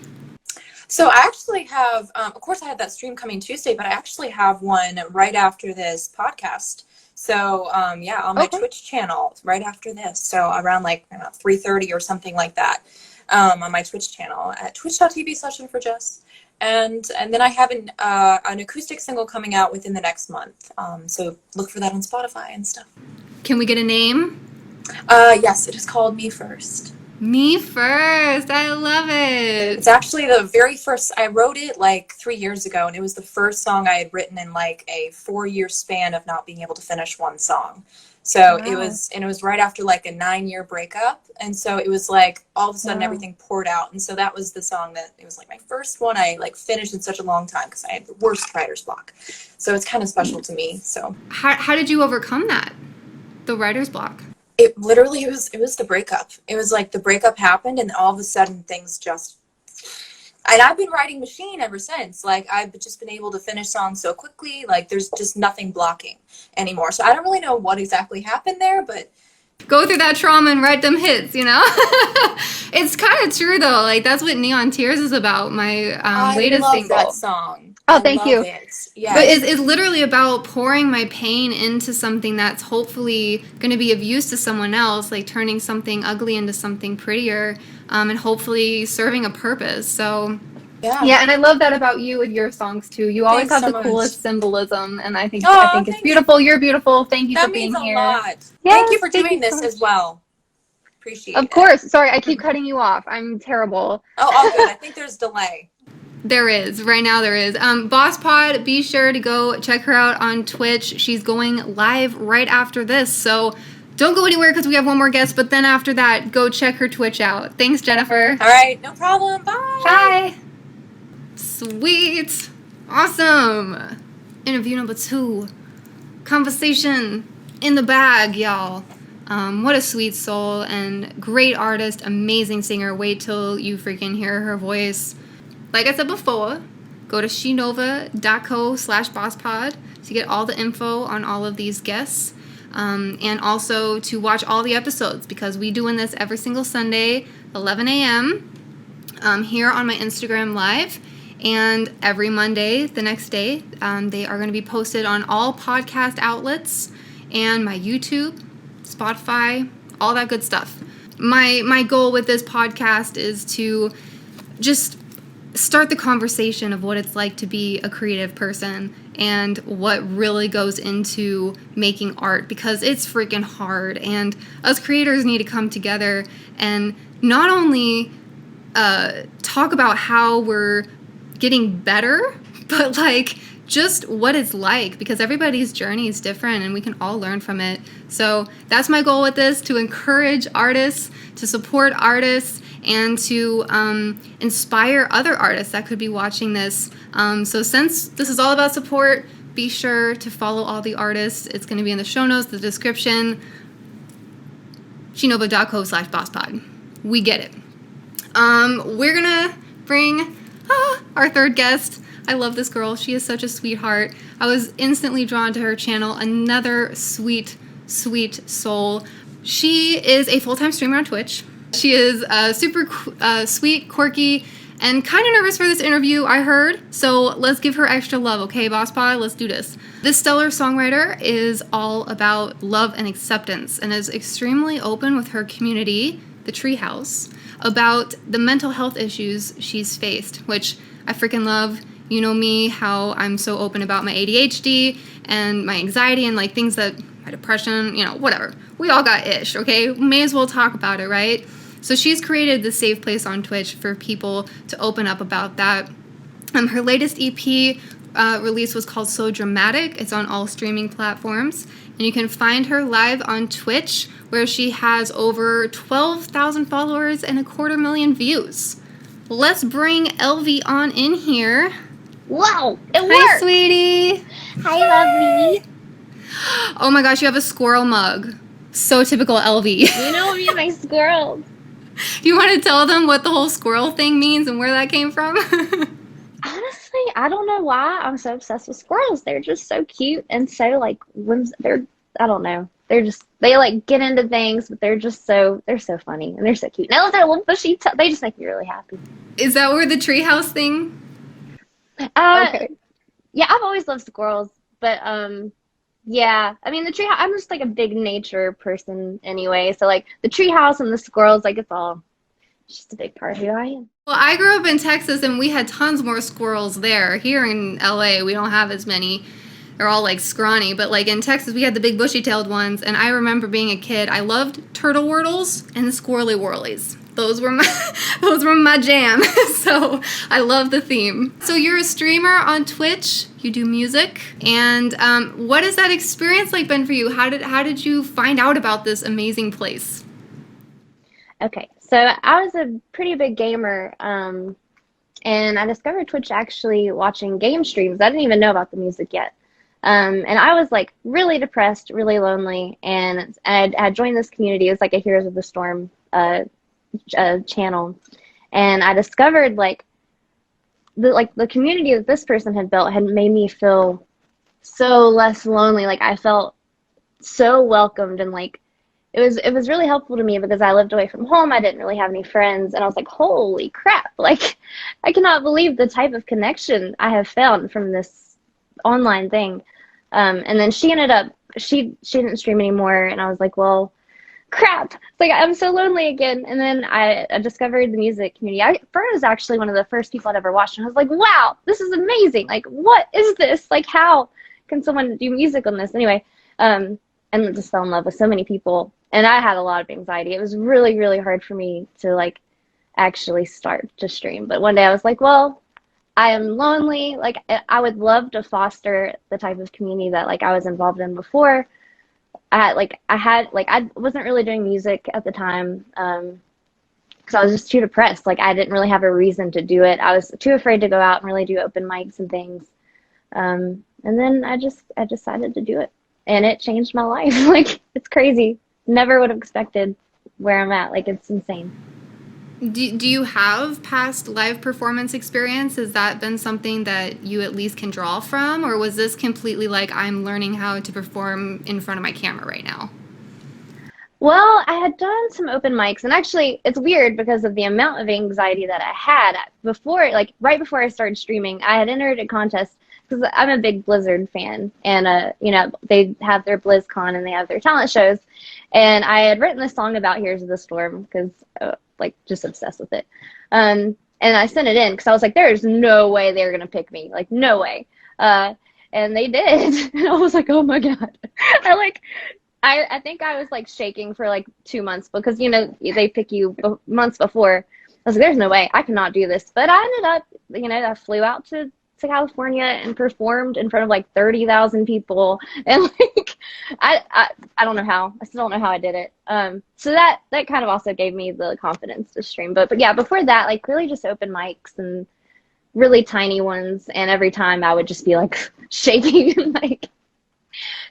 So I actually have, of course I have that stream coming Tuesday, but I actually have one right after this podcast. So, on my Twitch channel right after this. So around like 3:30 or something like that. on my Twitch channel at twitch.tv/Jess. And then I have an acoustic single coming out within the next month. So look for that on Spotify and stuff. Can we get a name? Yes, it is called Me First. Me First. I love it. It's actually the very first. I wrote it like 3 years ago, and it was the first song I had written in like a 4-year span of not being able to finish one song. So Wow. it was right after like a 9-year breakup. And so it was like all of a sudden everything poured out. And so that was the song that it was like my first one I like finished in such a long time because I had the worst writer's block. So it's kind of special to me. So How did you overcome that? The writer's block? it literally, it was the breakup. It was like the breakup happened and all of a sudden things just, and I've been writing machine ever since. Like I've just been able to finish songs so quickly. Like there's just nothing blocking anymore. So I don't really know what exactly happened there, but Go through that trauma and write them hits, you know? It's kind of true though. Like that's what Neon Tears is about. My latest I love single. that song. Oh, I thank love you. It. Yeah. But it's literally about pouring my pain into something that's hopefully going to be of use to someone else, like turning something ugly into something prettier, and hopefully serving a purpose. So, yeah, and I love that about you and your songs too. You always Thanks have so the coolest much. symbolism, and I think Oh, it's thank beautiful. You're beautiful. Thank you that for being means a here. lot. Yes, Thank you for thank doing you so this much. as well. Appreciate Of it. course. Sorry, I keep cutting you off. I'm terrible. Oh, all good. I think there's delay. There is. Right now there is. Boss Pod, be sure to go check her out on Twitch. She's going live right after this. So don't go anywhere because we have one more guest. But then after that, go check her Twitch out. Thanks, Jennifer. All right. No problem. Bye. Bye. Sweet. Awesome. Interview number 2. Conversation in the bag, y'all. What a sweet soul and great artist, amazing singer. Wait till you freaking hear her voice. Like I said before, go to shenova.co/bosspod to get all the info on all of these guests, and also to watch all the episodes because we doing this every single Sunday, 11 a.m. Here on my Instagram Live, and every Monday, the next day, they are going to be posted on all podcast outlets and my YouTube, Spotify, all that good stuff. My goal with this podcast is to just start the conversation of what it's like to be a creative person and what really goes into making art because it's freaking hard, and us creators need to come together and not only talk about how we're getting better, but like just what it's like because everybody's journey is different and we can all learn from it. So that's my goal with this, to encourage artists, to support artists, and to inspire other artists that could be watching this. So since this is all about support, be sure to follow all the artists. It's going to be in the show notes, the description, shenova.co/bosspod. We get it. We're going to bring our third guest. I love this girl. She is such a sweetheart. I was instantly drawn to her channel. Another sweet, sweet soul. She is a full-time streamer on Twitch. She is super sweet, quirky, and kind of nervous for this interview, I heard. So let's give her extra love, okay, Boss Pod? Let's do this. This stellar songwriter is all about love and acceptance and is extremely open with her community, the Treehouse, about the mental health issues she's faced, which I freaking love. You know me, how I'm so open about my ADHD and my anxiety and like things that, my depression, you know, whatever. We all got ish, okay? May as well talk about it, right? So she's created this safe place on Twitch for people to open up about that. Her latest EP release was called So Dramatic. It's on all streaming platforms. And you can find her live on Twitch, where she has over 12,000 followers and 250,000 views. Let's bring Elvie on in here. Wow, it Hi, worked. sweetie. Hi, lovely. Oh my gosh, you have a squirrel mug. So typical Elvie. You know me and my squirrels. You want to tell them what the whole squirrel thing means and where that came from? Honestly, I don't know why I'm so obsessed with squirrels. They're just so cute and so like I don't know. They like get into things, but they're so funny and they're so cute. And I love their little bushy they just make me really happy. Is that where the treehouse thing? Okay. Yeah, I've always loved squirrels, but yeah, I mean the treehouse. I'm just like a big nature person anyway, so like the treehouse and the squirrels, like it's all just a big part of who I am. Well, I grew up in Texas and we had tons more squirrels there. Here in LA, we don't have as many. They're all like scrawny, but like in Texas, we had the big bushy-tailed ones. And I remember being a kid, I loved turtle wordles and the squirrely whirlies. Those were my jam. So I love the theme. So you're a streamer on Twitch. You do music, and what has that experience like been for you? How did you find out about this amazing place? Okay, so I was a pretty big gamer, and I discovered Twitch actually watching game streams. I didn't even know about the music yet. And I was like really depressed, really lonely, and I joined this community. It was like a Heroes of the Storm channel, and I discovered like the community that this person had built had made me feel so less lonely. Like I felt so welcomed, and like it was really helpful to me because I lived away from home. I didn't really have any friends, and I was like, holy crap, like I cannot believe the type of connection I have found from this online thing. And then she ended up she didn't stream anymore, and I was like, well, crap, it's like I'm so lonely again. And then I discovered the music community. Fern was actually one of the first people I'd ever watched, and I was like, wow, this is amazing. Like, what is this? Like, how can someone do music on this? Anyway, and just fell in love with so many people, and I had a lot of anxiety. It was really, really hard for me to like actually start to stream. But one day I was like, well, I am lonely. Like, I would love to foster the type of community that like I was involved in before. I wasn't really doing music at the time because I was just too depressed. Like I didn't really have a reason to do it. I was too afraid to go out and really do open mics and things. And then I decided to do it, and it changed my life. Like it's crazy. Never would have expected where I'm at. Like it's insane. Do you have past live performance experience? Has that been something that you at least can draw from? Or was this completely like, I'm learning how to perform in front of my camera right now? Well, I had done some open mics, and actually it's weird because of the amount of anxiety that I had before, like right before I started streaming. I had entered a contest because I'm a big Blizzard fan, and you know, they have their BlizzCon and they have their talent shows, and I had written this song about Heroes of the Storm because like just obsessed with it. And I sent it in because I was like, there's no way they're gonna pick me, like no way. And they did. And I was like, oh my god. I think I was like shaking for like 2 months because you know they pick you months before. I was like, there's no way I cannot do this. But I ended up, you know, I flew out to California and performed in front of like 30,000 people, and like I don't know how. I still don't know how I did it. So that kind of also gave me the confidence to stream. But yeah, before that, like really just open mics and really tiny ones, and every time I would just be like shaking and like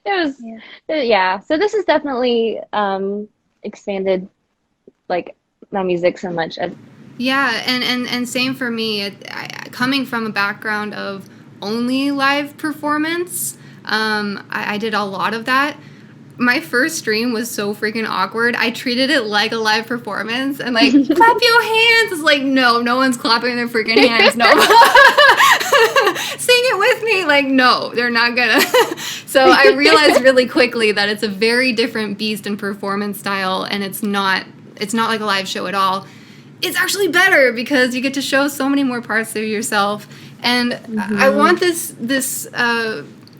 it was yeah. So this has definitely expanded like my music so much. Yeah, and same for me. Coming from a background of only live performance, I did a lot of that. My first stream was so freaking awkward. I treated it like a live performance, and like, clap your hands. It's like, no one's clapping their freaking hands. No. Sing it with me. Like, no, they're not gonna. So I realized really quickly that it's a very different beast and performance style, and it's not like a live show at all. It's actually better because you get to show so many more parts of yourself. And I want this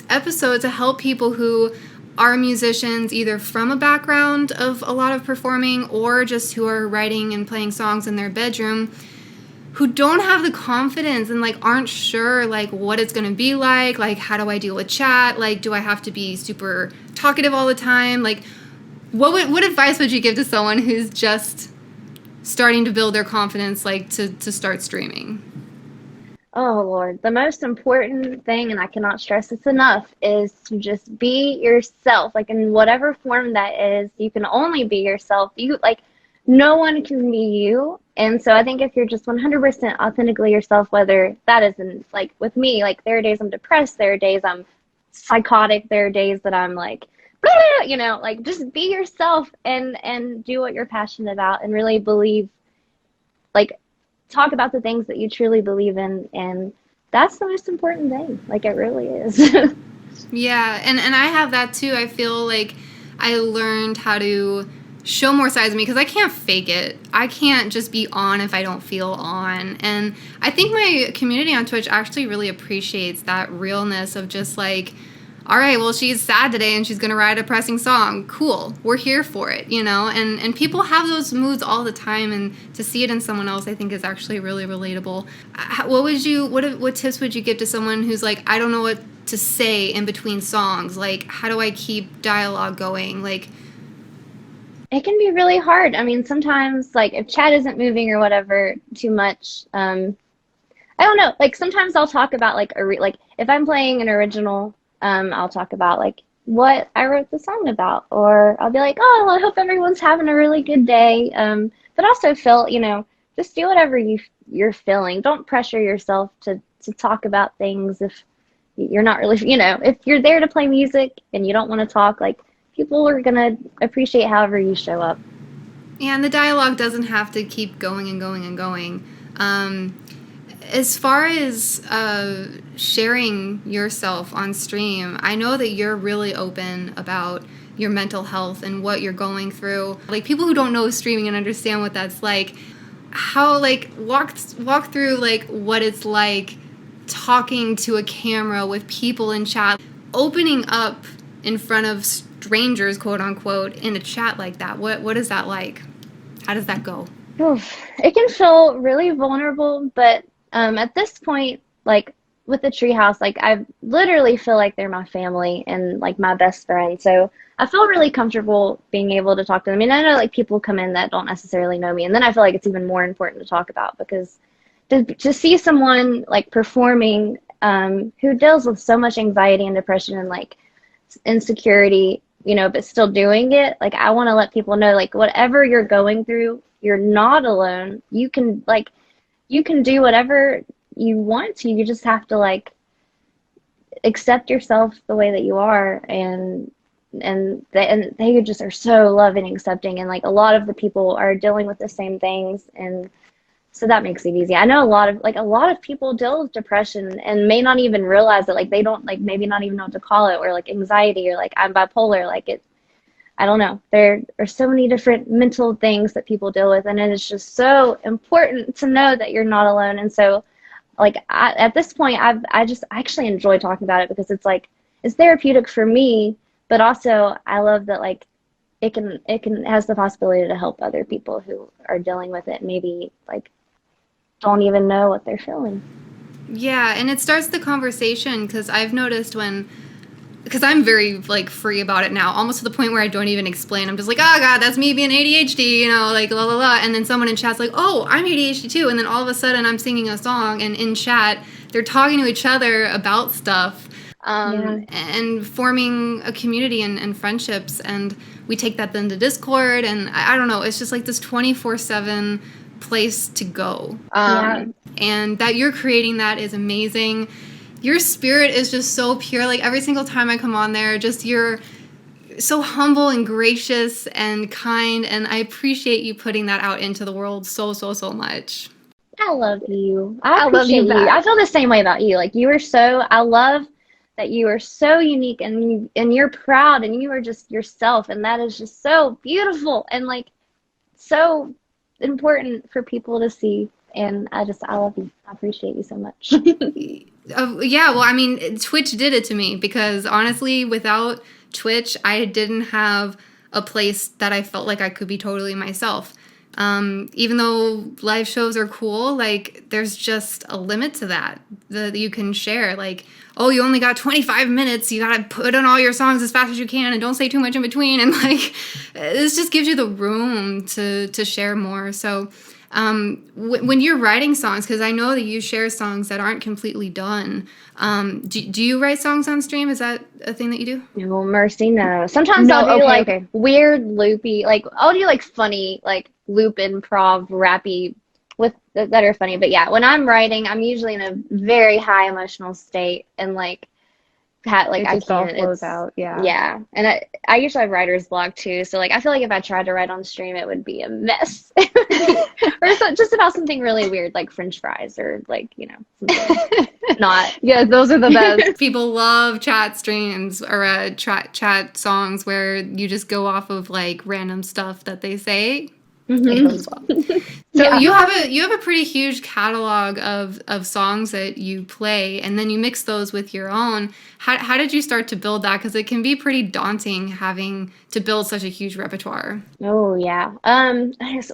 episode to help people who are musicians, either from a background of a lot of performing or just who are writing and playing songs in their bedroom, who don't have the confidence and like aren't sure like what it's going to be like how do I deal with chat, like do I have to be super talkative all the time, like what advice would you give to someone who's just starting to build their confidence, like to start streaming? Oh Lord, the most important thing, and I cannot stress this enough, is to just be yourself. Like in whatever form that is, you can only be yourself. You like no one can be you. And so I think if you're just 100% authentically yourself, whether that isn't like with me, like there are days I'm depressed, there are days I'm psychotic, there are days that I'm like, you know, like just be yourself and do what you're passionate about and really believe, like talk about the things that you truly believe in, and that's the most important thing. Like it really is. Yeah, and I have that too. I feel like I learned how to show more sides of me, because I can't fake it. I can't just be on if I don't feel on. And I think my community on Twitch actually really appreciates that realness of just like, all right, well, she's sad today and she's going to write a depressing song. Cool. We're here for it, you know? And people have those moods all the time, and to see it in someone else, I think, is actually really relatable. What tips would you give to someone who's like, I don't know what to say in between songs? Like, how do I keep dialogue going? Like, It can be really hard. I mean, sometimes, like, if chat isn't moving or whatever too much, I don't know. Like, sometimes I'll talk about, like, like, if I'm playing an original, I'll talk about, like, what I wrote the song about. Or I'll be like, oh, well, I hope everyone's having a really good day. But also feel, you know, just do whatever you're feeling. Don't pressure yourself to talk about things if you're not really, you know, if you're there to play music and you don't want to talk, like, people are going to appreciate however you show up. Yeah, and the dialogue doesn't have to keep going and going and going. As far as sharing yourself on stream, I know that you're really open about your mental health and what you're going through. Like, people who don't know streaming and understand what that's like, how, like, walk through, like, what it's like talking to a camera with people in chat, opening up in front of strangers, quote unquote, in a chat like that. What is that like? How does that go? Oof. It can feel really vulnerable, but at this point, like, with the Treehouse, like, I literally feel like they're my family and, like, my best friend. So I feel really comfortable being able to talk to them. I mean, I know, like, people come in that don't necessarily know me, and then I feel like it's even more important to talk about, because to see someone, like, performing who deals with so much anxiety and depression and, like, insecurity, you know, but still doing it, like, I want to let people know, like, whatever you're going through, you're not alone. You can do whatever you want to. You just have to, like, accept yourself the way that you are, and they just are so loving and accepting, and, like, a lot of the people are dealing with the same things, and so that makes it easy. I know a lot of people deal with depression and may not even realize that, like, they don't, like, maybe not even know what to call it, or, like, anxiety, or, like, I'm bipolar, like, it, I don't know. There are so many different mental things that people deal with, and it is just so important to know that you're not alone. And so, like, at this point, I actually enjoy talking about it, because it's, like, it's therapeutic for me, but also I love that, like, it has the possibility to help other people who are dealing with it, maybe, like, don't even know what they're feeling. Yeah, and it starts the conversation, because I've noticed because I'm very, like, free about it now, almost to the point where I don't even explain. I'm just like, oh God, that's me being ADHD, you know, like, la la la. And then someone in chat's like, oh, I'm ADHD too. And then all of a sudden I'm singing a song, and in chat they're talking to each other about stuff, and forming a community and friendships. And we take that then to Discord, and I don't know, it's just like this 24/7 place to go. And that you're creating that is amazing. Your spirit is just so pure. Like, every single time I come on there, just, you're so humble and gracious and kind, and I appreciate you putting that out into the world so so much. I love you. I love you. I feel the same way about you. Like, I love that you are so unique, and you're proud, and you are just yourself, and that is just so beautiful, and, like, so important for people to see. And I love you. I appreciate you so much. Yeah, well, I mean, Twitch did it to me, because honestly, without Twitch, I didn't have a place that I felt like I could be totally myself. Even though live shows are cool, like, there's just a limit to that you can share. Like, oh, you only got 25 minutes. You got to put on all your songs as fast as you can, and don't say too much in between. And, like, this just gives you the room to share more. So when you're writing songs, because I know that you share songs that aren't completely done, do you write songs on stream? Is that a thing that you do? No, mercy, no. Sometimes I'll do weird loopy, like, I'll do, like, funny, like, loop improv rappy that are funny. But yeah, when I'm writing, I'm usually in a very high emotional state, and, like, like It I just all can't. flows It's out. Yeah. yeah, and I usually have writer's block too. So like I feel like if I tried to write on stream, it would be a mess. Or so, just about something really weird like French fries or like something not. Yeah, those are the best. People love chat streams or chat songs where you just go off of like random stuff that they say. It goes well. So Yeah. you have a pretty huge catalog of songs that you play, and then you mix those with your own. How did you start to build that? Because it can be pretty daunting having to build such a huge repertoire. Oh yeah.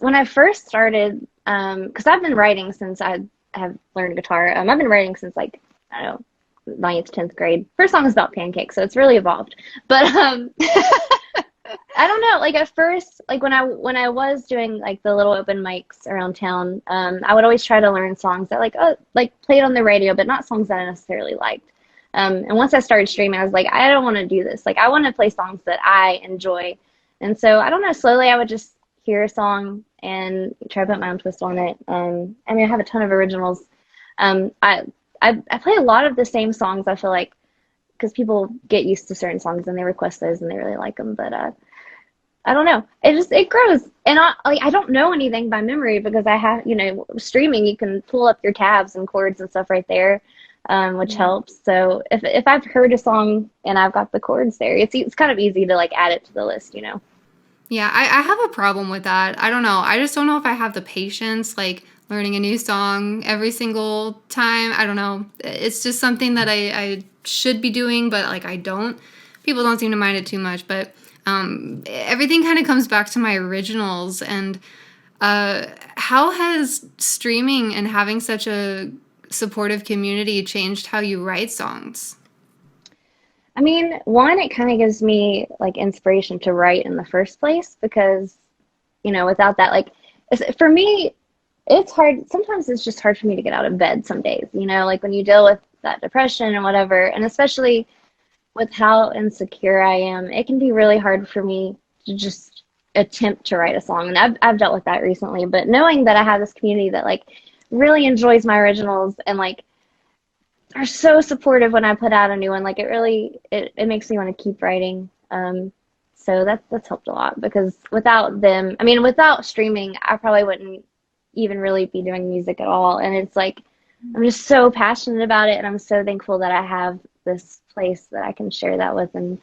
When I first started, because I've been writing since I have learned guitar. I've been writing since like I don't know, 9th, 10th grade. First song is about pancakes, so it's really evolved. But I don't know. Like at first, like when I was doing like the little open mics around town, I would always try to learn songs that like played on the radio, but not songs that I necessarily liked. And once I started streaming, I was like, I don't want to do this. Like I want to play songs that I enjoy. And so I don't know. Slowly, I would just hear a song and try to put my own twist on it. I mean, I have a ton of originals. I play a lot of the same songs. I feel like because people get used to certain songs and they request those and they really like them. But I don't know. It grows, and I don't know anything by memory because I have streaming. You can pull up your tabs and chords and stuff right there, which helps. So if I've heard a song and I've got the chords there, it's kind of easy to like add it to the list. Yeah, I have a problem with that. I don't know. I just don't know if I have the patience, like learning a new song every single time. I don't know. It's just something that I should be doing, but like I don't. People don't seem to mind it too much, but everything kind of comes back to my originals. And how has streaming and having such a supportive community changed how you write songs? I mean, one, it kind of gives me like inspiration to write in the first place because, without that, like for me, it's hard. Sometimes it's just hard for me to get out of bed some days, like when you deal with that depression and whatever. And especially with how insecure I am, it can be really hard for me to just attempt to write a song. And I've dealt with that recently, but knowing that I have this community that like really enjoys my originals and like are so supportive when I put out a new one. Like it makes me want to keep writing. So that's helped a lot because without them, I mean, without streaming, I probably wouldn't even really be doing music at all. And it's like, I'm just so passionate about it. And I'm so thankful that I have this place that I can share that with. And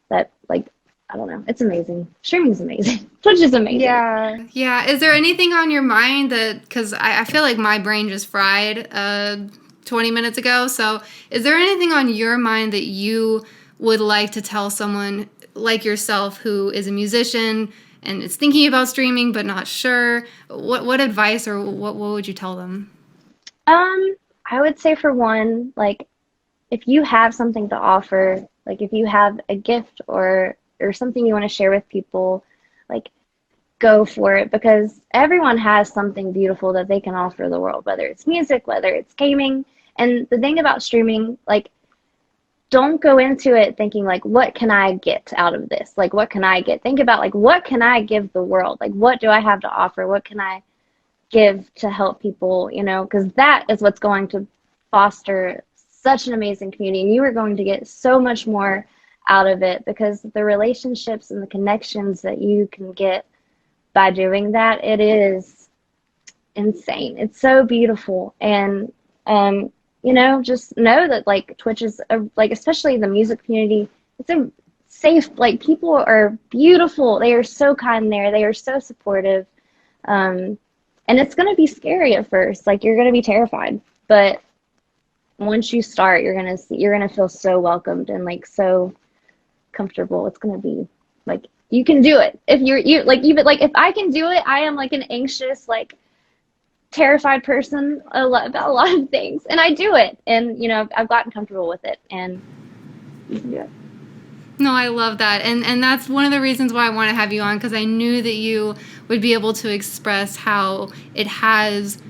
that like, I don't know, it's amazing. Streaming's amazing. Twitch is amazing. Yeah. Yeah. Is there anything on your mind that, because I feel like my brain just fried 20 minutes ago. So is there anything on your mind that you would like to tell someone like yourself who is a musician and is thinking about streaming but not sure? What advice or what would you tell them? I would say for one, like if you have something to offer, like if you have a gift or something you want to share with people, like go for it because everyone has something beautiful that they can offer the world, whether it's music, whether it's gaming. And the thing about streaming, like, don't go into it thinking, like, what can I get out of this? Like, what can I get? Think about, like, what can I give the world? Like, what do I have to offer? What can I give to help people, because that is what's going to foster such an amazing community. And you are going to get so much more out of it because the relationships and the connections that you can get by doing that, it is insane. It's so beautiful. And, just know that like Twitch is like, especially the music community, it's a safe, like people are beautiful. They are so kind there. They are so supportive. And it's going to be scary at first. Like you're going to be terrified, but once you start, you're going to feel so welcomed and like so comfortable. It's going to be like, you can do it. If if I can do it, I am like an anxious, like terrified person about a lot of things, and I do it, and I've gotten comfortable with it, and you can do it. No, I love that, and that's one of the reasons why I want to have you on, because I knew that you would be able to express how it has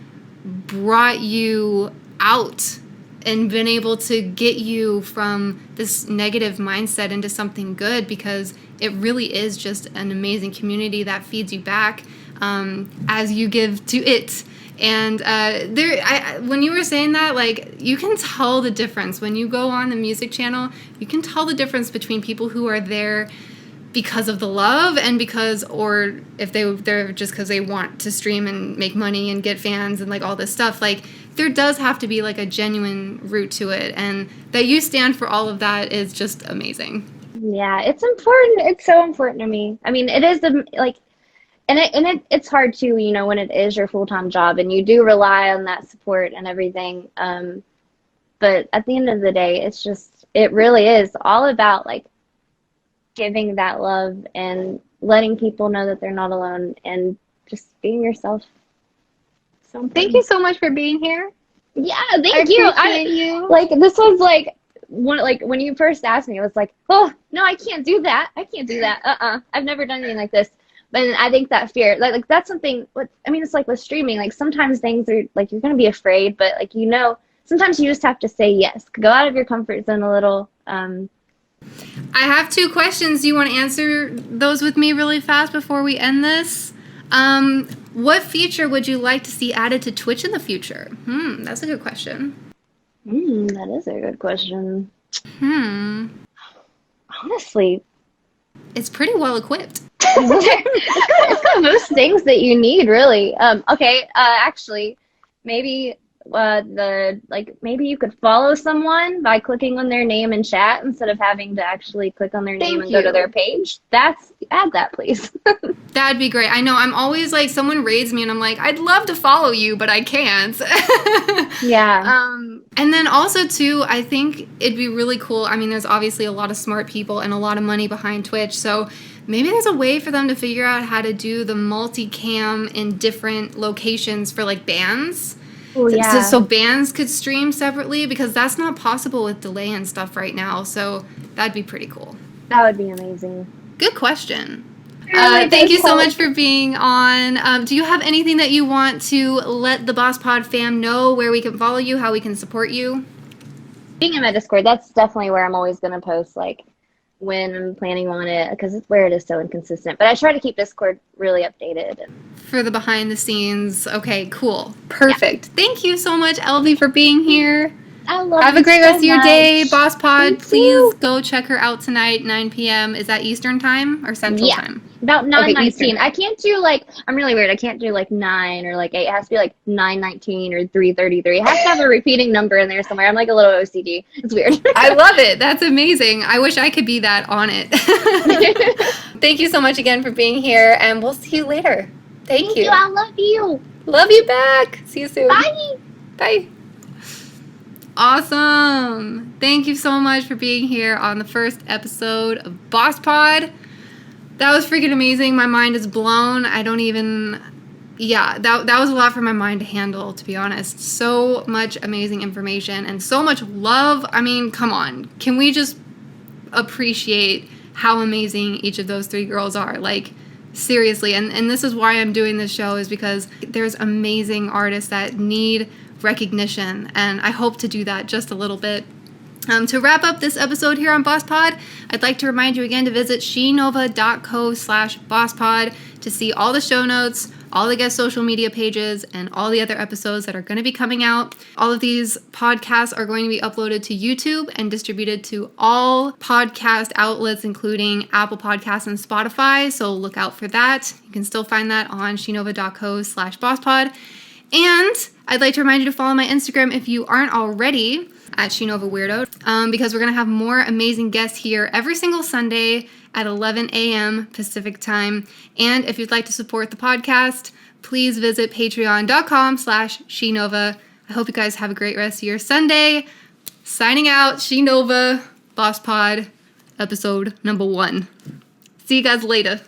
brought you out and been able to get you from this negative mindset into something good, because it really is just an amazing community that feeds you back. as you give to it. And when you were saying that, like, you can tell the difference. When you go on the music channel, you can tell the difference between people who are there because of the love and or if they're just because they want to stream and make money and get fans and like all this stuff. Like, there does have to be like a genuine root to it, and that you stand for all of that is just amazing. Yeah, it's important. It's so important to me. I mean, it is like, and it's hard too, you know, when it is your full-time job and you do rely on that support and everything. But at the end of the day, it really is all about like giving that love and letting people know that they're not alone and just being yourself. So thank you so much for being here. Yeah, thank you. Appreciate you. Like, this was like when you first asked me, it was like, oh no, I can't do that. I've never done anything like this. But I think that fear, like that's something. It's like with streaming. Like, sometimes things are like, you're gonna be afraid, but like, you know, sometimes you just have to say yes. Go out of your comfort zone a little. I have 2 questions. Do you want to answer those with me really fast before we end this? What feature would you like to see added to Twitch in the future? That's a good question. That is a good question. Honestly, it's pretty well equipped. It's got most things that you need, really. Actually, maybe maybe you could follow someone by clicking on their name in chat instead of having to actually click on their name and go to their page. Add that, please. That'd be great. I know, I'm always like, someone raids me and I'm like, I'd love to follow you, but I can't. Yeah. And then also too, I think it'd be really cool. I mean, there's obviously a lot of smart people and a lot of money behind Twitch, so maybe there's a way for them to figure out how to do the multicam in different locations for like bands. Ooh, yeah. So bands could stream separately, because that's not possible with delay and stuff right now. So that'd be pretty cool. That would be amazing. Good question. Really thank you so cool. much for being on. Do you have anything that you want to let the Boss Pod fam know, where we can follow you, how we can support you? Being in my Discord, that's definitely where I'm always going to post, like, when I'm planning on it, because it's where it is so inconsistent. But I try to keep Discord really updated. For the behind the scenes. Okay, cool. Perfect. Yeah. Thank you so much, Elvie, for being here. I love Have a great rest of your day, much. Boss Pod. Thank Please you. go check her out tonight, 9 p.m. Is that Eastern time or Central time? About 9:19. Okay, I can't do, like, I'm really weird. I can't do, like, 9 or, like, 8. It has to be, like, 9:19 or 3:33. It has to have a repeating number in there somewhere. I'm, like, a little OCD. It's weird. I love it. That's amazing. I wish I could be that on it. Thank you so much again for being here, and we'll see you later. Thank you. I love you. Love you back. See you soon. Bye. Bye. Awesome. Thank you so much for being here on the first episode of Boss Pod. That was freaking amazing. My mind is blown. I don't even... Yeah, that was a lot for my mind to handle, to be honest. So much amazing information and so much love. I mean, come on. Can we just appreciate how amazing each of those 3 girls are? Like, seriously. And this is why I'm doing this show, is because there's amazing artists that need recognition, and I hope to do that just a little bit. To wrap up this episode here on Boss Pod, I'd like to remind you again to visit shenova.co/bosspod to see all the show notes, all the guest social media pages, and all the other episodes that are going to be coming out. All of these podcasts are going to be uploaded to YouTube and distributed to all podcast outlets, including Apple Podcasts and Spotify, so look out for that. You can still find that on shenova.co/bosspod. And I'd like to remind you to follow my Instagram if you aren't already, at Shenova Weirdo, because we're going to have more amazing guests here every single Sunday at 11 a.m. Pacific time. And if you'd like to support the podcast, please visit patreon.com/Shenova. I hope you guys have a great rest of your Sunday. Signing out, Shenova, Boss Pod, episode number 1. See you guys later.